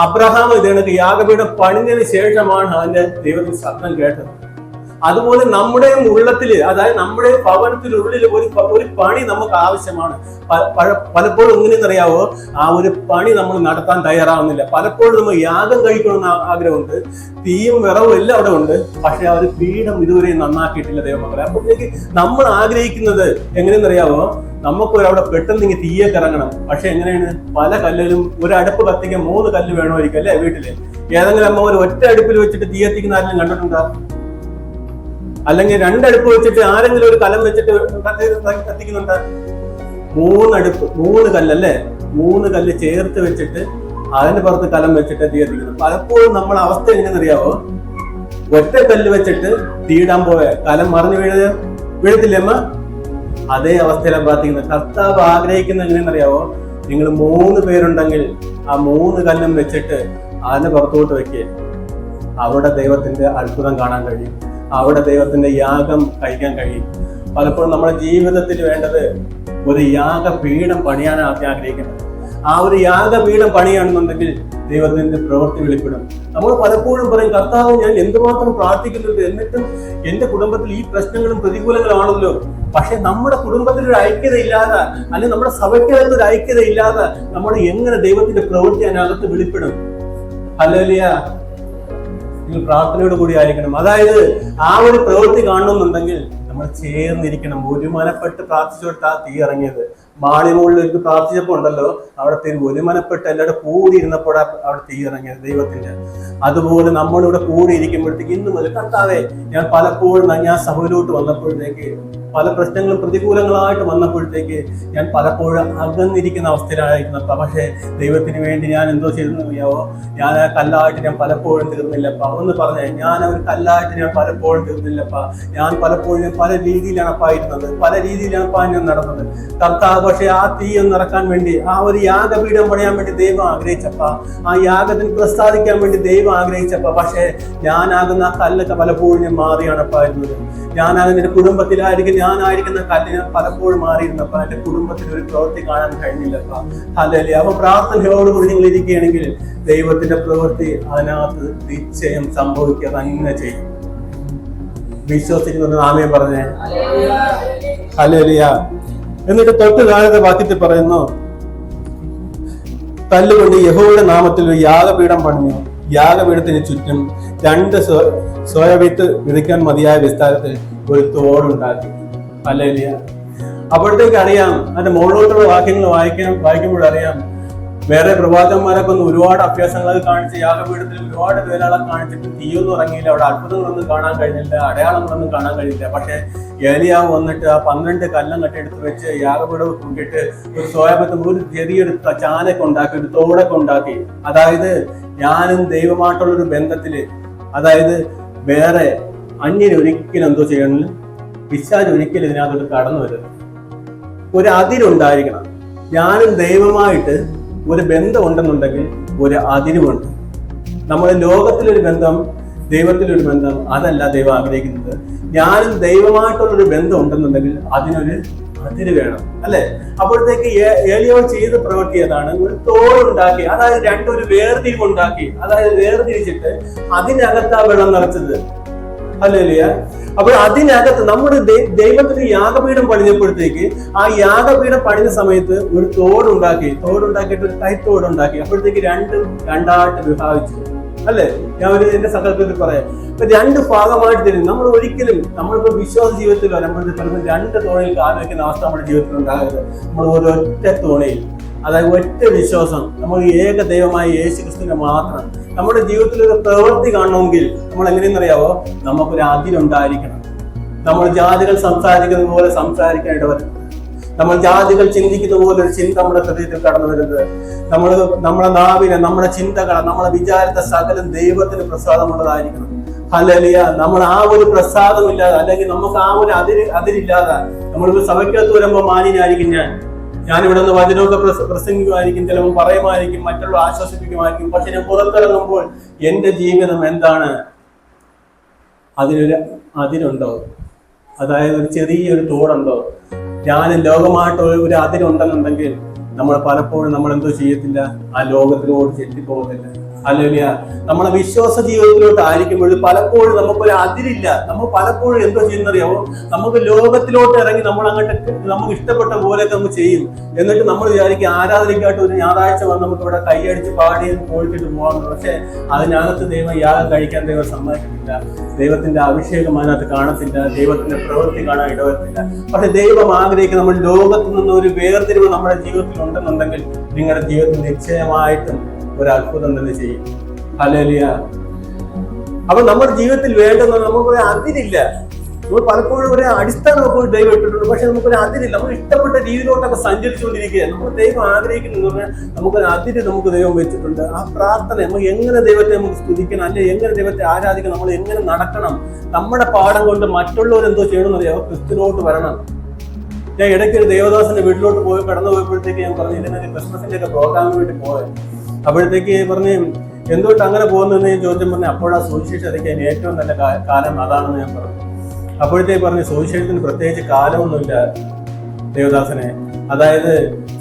അബ്രഹാം ഇതേക്ക് യാഗപീഠം പണിഞ്ഞതിന് ശേഷമാണ് അതിന്റെ ദൈവത്തിന്റെ ശബ്ദം കേട്ടത്. അതുപോലെ നമ്മുടെ ഉള്ളത്തില്, അതായത് നമ്മുടെ ഭവനത്തിനുള്ളിൽ ഒരു പണി നമുക്ക് ആവശ്യമാണ്. പലപ്പോഴും എങ്ങനെയെന്നറിയാവോ, ആ ഒരു പണി നമ്മൾ നടത്താൻ തയ്യാറാവുന്നില്ല. പലപ്പോഴും നമ്മൾ യാഗം കഴിക്കണമെന്ന് ആഗ്രഹമുണ്ട്, തീയും വിറവും എല്ലാം അവിടെ ഉണ്ട്. പക്ഷെ ആ ഒരു പീഠം ഇതുവരെ നന്നാക്കിയിട്ടില്ല ദൈവമക്കളെ. അപ്പോഴത്തേക്ക് നമ്മൾ ആഗ്രഹിക്കുന്നത് എങ്ങനെയെന്നറിയാവോ, നമുക്ക് അവിടെ പെട്ടെന്ന് ഇങ്ങനെ തീയൊക്കെ ഇറങ്ങണം. പക്ഷെ എങ്ങനെയാണ്, പല കല്ലിലും ഒരു അടുപ്പ് കത്തിക്കാൻ 3 കല്ല് വേണമായിരിക്കും അല്ലെ വീട്ടില്. ഏതെങ്കിലും അമ്മ ഒരു ഒറ്റ അടുപ്പിൽ വെച്ചിട്ട് തീ കത്തിക്കുന്ന ആരെങ്കിലും കണ്ടിട്ടുണ്ടോ? അല്ലെങ്കിൽ 2 അടുപ്പ് വെച്ചിട്ട് ആരെങ്കിലും ഒരു കലം വെച്ചിട്ട് കത്തിക്കുന്നുണ്ട്? 3 അടുപ്പ്, 3 കല്ലല്ലേ, 3 കല്ല് ചേർത്ത് വെച്ചിട്ട് അതിന് പുറത്ത് കലം വെച്ചിട്ട് തീ കത്തിക്കുന്നു. പലപ്പോഴും നമ്മുടെ അവസ്ഥ എങ്ങനെയെന്നറിയാവോ, ഒറ്റ കല്ല് വെച്ചിട്ട് തീയിടാൻ പോയ കലം മറിഞ്ഞു വീഴത്തില്ലേ അമ്മ? അതേ അവസ്ഥയിലാണ് പ്രാർത്ഥിക്കുന്നത്. കർത്താവ് ആഗ്രഹിക്കുന്നത് എങ്ങനെയെന്നറിയാവോ, നിങ്ങൾ 3 പേരുണ്ടെങ്കിൽ ആ 3 കല്ലും വെച്ചിട്ട് അതിന് പുറത്തോട്ട് വെക്കുക. അവിടെ ദൈവത്തിന്റെ അത്ഭുതം കാണാൻ കഴിയും, അവിടെ ദൈവത്തിന്റെ യാഗം കഴിക്കാൻ കഴിയും. പലപ്പോഴും നമ്മുടെ ജീവിതത്തിൽ വേണ്ടത് ഒരു യാഗപീഠം പണിയാനാണ് ആഗ്രഹിക്കുന്നത്. ആ ഒരു യാഗപീഠം പണിയാണെന്നുണ്ടെങ്കിൽ ദൈവത്തിന്റെ പ്രവൃത്തി വെളിപ്പെടും. നമ്മൾ പലപ്പോഴും പറയും, കർത്താവ് ഞാൻ എന്തുമാത്രം പ്രാർത്ഥിക്കുന്നുണ്ട്, എന്നിട്ടും എന്റെ കുടുംബത്തിൽ ഈ പ്രശ്നങ്ങളും പ്രതികൂലങ്ങളാണല്ലോ. പക്ഷെ നമ്മുടെ കുടുംബത്തിൽ ഒരു ഐക്യത ഇല്ലാതെ, അല്ലെങ്കിൽ നമ്മുടെ സഭയ്ക്കകത്ത് ഒരു ഐക്യത ഇല്ലാതെ നമ്മൾ എങ്ങനെ ദൈവത്തിന്റെ പ്രവൃത്തി അതിനകത്ത് വെളിപ്പെടും? ഹല്ലേലൂയ. നിങ്ങൾ പ്രാർത്ഥനയോട് കൂടി ആയിരിക്കണം. അതായത് ആ ഒരു പ്രവൃത്തി കാണണമെന്നുണ്ടെങ്കിൽ നമ്മൾ ചേർന്നിരിക്കണം. ഒരുമനപ്പെട്ട് പ്രാർത്ഥിച്ചോട്ട് ആ തീ ഇറങ്ങിയത്. മാളിമുകളിൽ എനിക്ക് പ്രാർത്ഥിച്ചപ്പോ ഉണ്ടല്ലോ, അവിടെ ഒരുമനപ്പെട്ട് എല്ലാവരും കൂടി ഇരുന്നപ്പോൾ അവിടെ തീ ഇറങ്ങിയത് ദൈവത്തിന്റെ. അതുപോലെ നമ്മളിവിടെ കൂടി ഇരിക്കുമ്പോഴത്തേക്ക് ഇന്ന് മുതൽ കർത്താവേ, ഞാൻ പലപ്പോഴും ഞാൻ സഭയിലോട്ട് വന്നപ്പോഴത്തേക്ക് പല പ്രശ്നങ്ങളും പ്രതികൂലങ്ങളായിട്ട് വന്നപ്പോഴത്തേക്ക് ഞാൻ പലപ്പോഴും അകന്നിരിക്കുന്ന അവസ്ഥയിലായിരുന്നപ്പ. പക്ഷേ ദൈവത്തിന് വേണ്ടി ഞാൻ എന്തോ ചെയ്തെന്ന് അറിയാവോ, ഞാൻ ആ കല്ലായിട്ട് ഞാൻ പലപ്പോഴും തീർന്നില്ലപ്പ. ഒന്ന് പറഞ്ഞേ, ഞാൻ ഒരു കല്ലായിട്ട് ഞാൻ പലപ്പോഴും തീർന്നില്ലപ്പ. ഞാൻ പലപ്പോഴും പല രീതിയിലാണ് ഇരുന്നത്, പല രീതിയിലാണ് ഞാൻ നടന്നത്. കർത്താവ് പക്ഷെ ആ തീ ഒന്ന് ഇറക്കാൻ വേണ്ടി, ആ ഒരു യാഗപീഠം പണിയാൻ വേണ്ടി ദൈവം ആഗ്രഹിച്ചപ്പ, ആ യാഗത്തിന് പ്രസാദിക്കാൻ വേണ്ടി ദൈവം ആഗ്രഹിച്ചപ്പ. പക്ഷെ ഞാനാകുന്ന ആ കല്ലൊക്കെ പലപ്പോഴും ഞാൻ മാറിയാണപ്പായിരുന്നത്. ഞാനാകുന്ന എന്റെ കുടുംബത്തിലായിരിക്കും, ഞാനായിരിക്കുന്ന കല്ലിന് പലപ്പോഴും മാറിയിരുന്നപ്പ എന്റെ കുടുംബത്തിൽ ഒരു പ്രവൃത്തി കാണാൻ കഴിഞ്ഞില്ലപ്പ. ഹല്ലേലൂയ. അപ്പൊ പ്രാർത്ഥനയോടുകൂടി നിങ്ങൾ ഇരിക്കുകയാണെങ്കിൽ ദൈവത്തിന്റെ പ്രവൃത്തി അതിനകത്ത് നിശ്ചയം സംഭവിക്കുക തന്നെ ചെയ്യും. വിശ്വസിക്കുന്നത് ആമേൻ പറഞ്ഞേ. ഹല്ലേലൂയ. എന്നിട്ട് തൊട്ട് താഴത്തെ വാക്യത്തിൽ പറയുന്നു, കല്ലുകൊണ്ട് യഹോവയുടെ നാമത്തിൽ ഒരു യാഗപീഠം പണിഞ്ഞു. യാഗപീഠത്തിന് ചുറ്റും 2 സോയവിത്ത് വിതയ്ക്കാൻ മതിയായ വിസ്താരത്തിൽ ഒരു തോടുണ്ടാക്കി. ഹല്ലേലൂയ. അപ്പോഴത്തേക്ക് അറിയാം, അതിന്റെ മുകളിലോട്ടുള്ള വാക്യങ്ങൾ വായിക്കുമ്പോഴറിയാം, വേറെ പ്രവാചകന്മാരൊക്കെ ഒന്ന് ഒരുപാട് അഭ്യാസങ്ങളൊക്കെ കാണിച്ച് യാഗപീഠത്തിൽ ഒരുപാട് പേരാളെ കാണിച്ചിട്ട് തീയൊന്നും ഇറങ്ങിയില്ല, അവിടെ അത്ഭുതങ്ങളൊന്നും കാണാൻ കഴിഞ്ഞില്ല, അടയാളങ്ങളൊന്നും കാണാൻ കഴിഞ്ഞില്ല. പക്ഷെ ഏലിയാവ് വന്നിട്ട് ആ 12 കല്ലം കെട്ടിയെടുത്ത് വെച്ച് യാഗപീഠം കൂട്ടിയിട്ട് ഒരു സോയാബത്ത് ഒരു ചെറിയൊരു ചാനൊക്കെ ഉണ്ടാക്കി, ഒരു തോടൊക്കെ ഉണ്ടാക്കി. അതായത് ഞാനും ദൈവമായിട്ടുള്ളൊരു ബന്ധത്തില്, അതായത് വേറെ അന്യന് ഒരിക്കലും എന്തോ ചെയ്യണമെങ്കിൽ പിശാച് ഒരിക്കലും ഇതിനകത്തോട്ട് കടന്നു വരുന്നത്. ഒരു അതിരുണ്ടായിരിക്കണം. ഞാനും ദൈവമായിട്ട് ഒരു ബന്ധം ഉണ്ടെന്നുണ്ടെങ്കിൽ ഒരു അതിരുമുണ്ട്. നമ്മുടെ ലോകത്തിലൊരു ബന്ധം, ദൈവത്തിലൊരു ബന്ധം, അതല്ല ദൈവം ആഗ്രഹിക്കുന്നത്. ഞാനും ദൈവമായിട്ടുള്ളൊരു ബന്ധം ഉണ്ടെന്നുണ്ടെങ്കിൽ അതിനൊരു അതിര് വേണം, അല്ലെ? അപ്പോഴത്തേക്ക് ഏലിയാവ് ചെയ്ത പ്രവൃത്തി ഏതാണ്? ഒരു തോടുണ്ടാക്കി, അതായത് ഒരു വേർതിരിവുണ്ടാക്കി, അതായത് വേർതിരിച്ചിട്ട് അതിനകത്താ വെള്ളം നിറച്ചത്. ഹല്ലേലൂയ. അപ്പോൾ അതിനകത്ത് നമ്മുടെ ദൈവത്തിന് യാഗപീഠം പണിഞ്ഞപ്പോഴത്തേക്ക് ആ യാഗപീഠം പണിഞ്ഞ സമയത്ത് ഒരു തോടുണ്ടാക്കിയിട്ട് ഒരു കൈത്തോടുണ്ടാക്കി. അപ്പോഴത്തേക്ക് രണ്ടായിട്ട് വിഭാഗിച്ചു, അല്ലെ? ഞാൻ എന്റെ സങ്കല്പത്തിൽ പറയാം. ഇപ്പൊ 2 ഭാഗമായിട്ട് തരും. നമ്മളിപ്പോ വിശ്വാസ ജീവിതത്തിൽ വരുമ്പോഴത്തേക്ക് 2 തോണിയിൽ കാൽ വെക്കുന്ന അവസ്ഥ നമ്മുടെ ജീവിതത്തിൽ ഉണ്ടാകരുത്. നമ്മൾ ഒരൊറ്റ തോണിയിൽ, അതായത് ഒറ്റ വിശ്വാസം, നമ്മൾ ഏക ദൈവമായ യേശു ക്രിസ്തുവിനെ മാത്രം. നമ്മുടെ ജീവിതത്തിൽ ഒരു പ്രവൃത്തി കാണണമെങ്കിൽ നമ്മൾ എങ്ങനെയെന്നറിയാവോ, നമുക്കൊരു അതിരുണ്ടായിരിക്കണം. നമ്മൾ ജാതികൾ സംസാരിക്കുന്ന പോലെ സംസാരിക്കാനായിട്ട് വരും. നമ്മൾ ജാതികൾ ചിന്തിക്കുന്ന പോലെ ഒരു ചിന്ത നമ്മുടെ ഹൃദയത്തിൽ കടന്നു വരുന്നത്. നമ്മളെ നാവിനെ, നമ്മുടെ ചിന്തകളെ, നമ്മളെ വിചാരത്തെ സകലം ദൈവത്തിന് പ്രസാദമുള്ളതായിരിക്കണം. ഹല്ലേലൂയ. നമ്മൾ ആ ഒരു പ്രസാദമില്ലാതെ, അല്ലെങ്കിൽ നമുക്ക് ആ ഒരു അതിരില്ലാതെ നമ്മളിപ്പോ സഭയ്ക്കകത്ത് വരുമ്പോൾ മാന്യനായിരിക്കും ഞാനിവിടെ നിന്ന് വചനമൊക്കെ പ്രസംഗിക്കുമായിരിക്കും, ചിലപ്പോൾ പറയുമായിരിക്കും, മറ്റുള്ള ആശ്വസിപ്പിക്കുമായിരിക്കും. പക്ഷെ ഞാൻ പുറത്തിറങ്ങുമ്പോൾ എന്റെ ജീവിതം എന്താണ്? അതിനൊരു അതിരുണ്ടോ? അതായത് ഒരു ചെറിയൊരു തോടുണ്ടോ? ഞാൻ ലോകമായിട്ട് ഒരു അതിരുണ്ടെന്നുണ്ടെങ്കിൽ നമ്മൾ പലപ്പോഴും നമ്മൾ എന്തോ ചെയ്യത്തില്ല, ആ ലോകത്തിലോട്ട് ചെറ്റിപ്പോകത്തില്ല. ഹല്ലേലൂയ. നമ്മളെ വിശ്വാസ ജീവിതത്തിലോട്ട് ആയിരിക്കുമ്പോഴും പലപ്പോഴും നമുക്കൊരു അതിരില്ല. നമ്മൾ പലപ്പോഴും എന്തോ ചെയ്യുന്നറിയാമോ, നമുക്ക് ലോകത്തിലോട്ട് ഇറങ്ങി നമ്മൾ അങ്ങോട്ട് നമുക്ക് ഇഷ്ടപ്പെട്ട പോലെയൊക്കെ നമുക്ക് ചെയ്യും. എന്നിട്ട് നമ്മൾ വിചാരിക്കും ആരാധനയ്ക്കായിട്ട് ഒരു ഞായറാഴ്ച വന്ന് നമുക്ക് ഇവിടെ കൈയടിച്ച് പാടി പോയിട്ടിട്ട് പോകാമെന്ന്. പക്ഷെ അതിനകത്ത് ദൈവം യാഗം കഴിക്കാൻ ദൈവം സമ്മതിക്കത്തില്ല. ദൈവത്തിന്റെ അഭിഷേകം അതിനകത്ത് കാണത്തില്ല, ദൈവത്തിന്റെ പ്രവൃത്തി കാണാൻ ഇടവരത്തില്ല. പക്ഷെ ദൈവം ആഗ്രഹിക്കുന്ന നമ്മൾ ലോകത്തിൽ നിന്ന് ഒരു വേർതിരിവ് നമ്മുടെ ജീവിതത്തിൽ ഉണ്ടെന്നുണ്ടെങ്കിൽ നിങ്ങളുടെ ജീവിതത്തിൽ നിശ്ചയമായിട്ടും ഒരു അത്ഭുതം തന്നെ ചെയ്യും. ഹല്ലേലൂയ. അപ്പൊ നമ്മുടെ ജീവിതത്തിൽ വേണ്ടുന്ന നമുക്കൊരു അതിരില്ല. നമ്മൾ പലപ്പോഴും ഒരു അടിസ്ഥാനമൊക്കെ ദൈവം ഇട്ടിട്ടുണ്ട്, പക്ഷെ നമുക്കൊരു അതിരില്ല. നമ്മൾ ഇഷ്ടപ്പെട്ട രീതിയിലോട്ടൊക്കെ സഞ്ചരിച്ചുകൊണ്ടിരിക്കുകയാണ്. നമ്മൾ ദൈവം ആഗ്രഹിക്കുന്നു പറഞ്ഞാൽ നമുക്കൊരു അതിര് നമുക്ക് ദൈവം വെച്ചിട്ടുണ്ട്. ആ പ്രാർത്ഥന നമ്മൾ എങ്ങനെ ദൈവത്തെ നമുക്ക് സ്തുതിക്കണം, അല്ലെ എങ്ങനെ ദൈവത്തെ ആരാധിക്കണം, നമ്മൾ എങ്ങനെ നടക്കണം, നമ്മുടെ പാഠം കൊണ്ട് മറ്റുള്ളവർ എന്തോ ചെയ്യണമെന്ന് അറിയാം, ക്രിസ്തുവിനോട്ട് വരണം. ഞാൻ ഇടയ്ക്ക് ഒരു ദേവദാസന്റെ വീട്ടിലോട്ട് പോയി കടന്നു പോയപ്പോഴത്തേക്ക് ഞാൻ പറഞ്ഞു, ഇതിനൊക്കെ ക്രിസ്മസിന്റെ ഒക്കെ പ്രോഗ്രാമിന് വേണ്ടി പോയത്. അപ്പോഴത്തേക്ക് പറഞ്ഞ് എന്തുകൊണ്ട് അങ്ങനെ പോകുന്നതെന്ന് ഞാൻ ചോദ്യം പറഞ്ഞു. അപ്പോഴാ സുവിശേഷം അറിയിക്കാൻ ഏറ്റവും നല്ല കാലം അതാണെന്ന് ഞാൻ പറഞ്ഞു. അപ്പോഴത്തേക്ക് പറഞ്ഞു, സുവിശേഷത്തിന് പ്രത്യേകിച്ച് കാലമൊന്നുമില്ല ദേവദാസനെ. അതായത്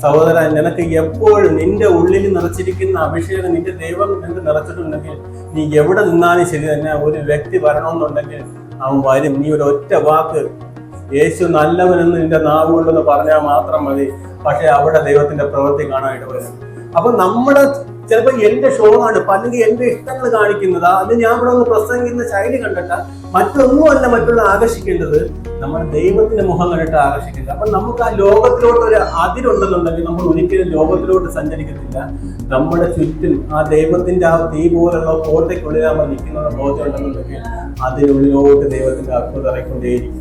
സഹോദരൻ, നിനക്ക് എപ്പോഴും നിന്റെ ഉള്ളിൽ നിറച്ചിരിക്കുന്ന അഭിഷേകം നിന്റെ ദൈവം നിനക്ക് നിറച്ചിട്ടുണ്ടെങ്കിൽ നീ എവിടെ നിന്നാലും ശരി തന്നെ, ഒരു വ്യക്തി വരണമെന്നുണ്ടെങ്കിൽ അവൻ വരും. നീ ഒരു ഒറ്റ വാക്ക് യേശു നല്ലവനെന്ന് നിന്റെ നാവ് കൊണ്ടെന്ന് പറഞ്ഞാൽ മാത്രം മതി. പക്ഷെ അവിടെ ദൈവത്തിന്റെ പ്രവൃത്തി കാണാനായിട്ട് വരും. അപ്പൊ നമ്മുടെ ചിലപ്പോ എന്റെ ഷോ ആണ്, അല്ലെങ്കിൽ എന്റെ ഇഷ്ടങ്ങൾ കാണിക്കുന്നതാ, അത് ഞാൻ ഇവിടെ ഒന്ന് പ്രസംഗിക്കുന്ന ശൈലി കണ്ടിട്ട മറ്റൊന്നുമല്ല മറ്റുള്ള ആകർഷിക്കേണ്ടത്, നമ്മുടെ ദൈവത്തിന്റെ മുഖം കണ്ടിട്ട് ആകർഷിക്കുന്നത്. അപ്പൊ നമുക്ക് ആ ലോകത്തിലോട്ട് ഒരു അതിരുണ്ടെന്നുണ്ടെങ്കിൽ നമ്മൾ ഒരിക്കലും ലോകത്തിലോട്ട് സഞ്ചരിക്കത്തില്ല. നമ്മുടെ ചുറ്റും ആ ദൈവത്തിന്റെ ആ തീ പോലുള്ള കോട്ടയ്ക്കുള്ളിൽ നമ്മൾ നിൽക്കുന്ന ബോധ്യം ഉണ്ടെന്നുണ്ടെങ്കിൽ അതിനുള്ളിലോട്ട് ദൈവത്തിന്റെ അത്ഭുതം ഇറക്കൊണ്ടേയിരിക്കും.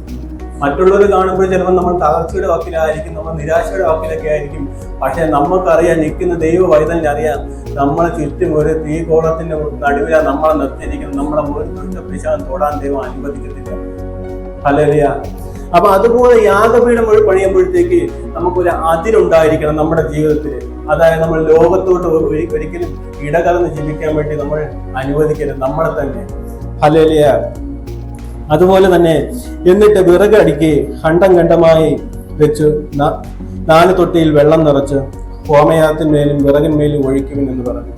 മറ്റുള്ളവർ കാണുമ്പോൾ ചിലപ്പോൾ നമ്മൾ തകർച്ചയുടെ വാക്കിലായിരിക്കും, നമ്മൾ നിരാശയുടെ വാക്കിലൊക്കെ ആയിരിക്കും. പക്ഷെ നമുക്കറിയാം, നിൽക്കുന്ന ദൈവ വൈതലിനറിയാം നമ്മളെ ചുറ്റും ഒരു തീകോളത്തിന്റെ നടുവിലാണ് നമ്മളെ നിർത്തിയിരിക്കുന്നത്. നമ്മളെ ഒരു പിശാച് തൊടാൻ ദൈവം അനുവദിക്കത്തില്ല. ഹല്ലേലൂയ. അപ്പൊ അതുപോലെ യാഗപീഠം പണിയുമ്പോഴത്തേക്ക് നമുക്കൊരു അതിരുണ്ടായിരിക്കണം നമ്മുടെ ജീവിതത്തിൽ. അതായത് നമ്മൾ ലോകത്തോട്ട് ഒരിക്കലും ഇടകലർന്ന് ജീവിക്കാൻ വേണ്ടി നമ്മൾ അനുവദിക്കരുത് നമ്മളെ തന്നെ. ഹല്ലേലൂയ. അതുപോലെ തന്നെ എന്നിട്ട് വിറകടുക്കി ഖണ്ഡം ഖണ്ഡമായി വെച്ച് 4 തൊട്ടിയിൽ വെള്ളം നിറച്ച് ഹോമയാഗത്തിന്മേലും വിറകിന്മേലും ഒഴിക്കുവിൻ എന്ന് പറഞ്ഞു.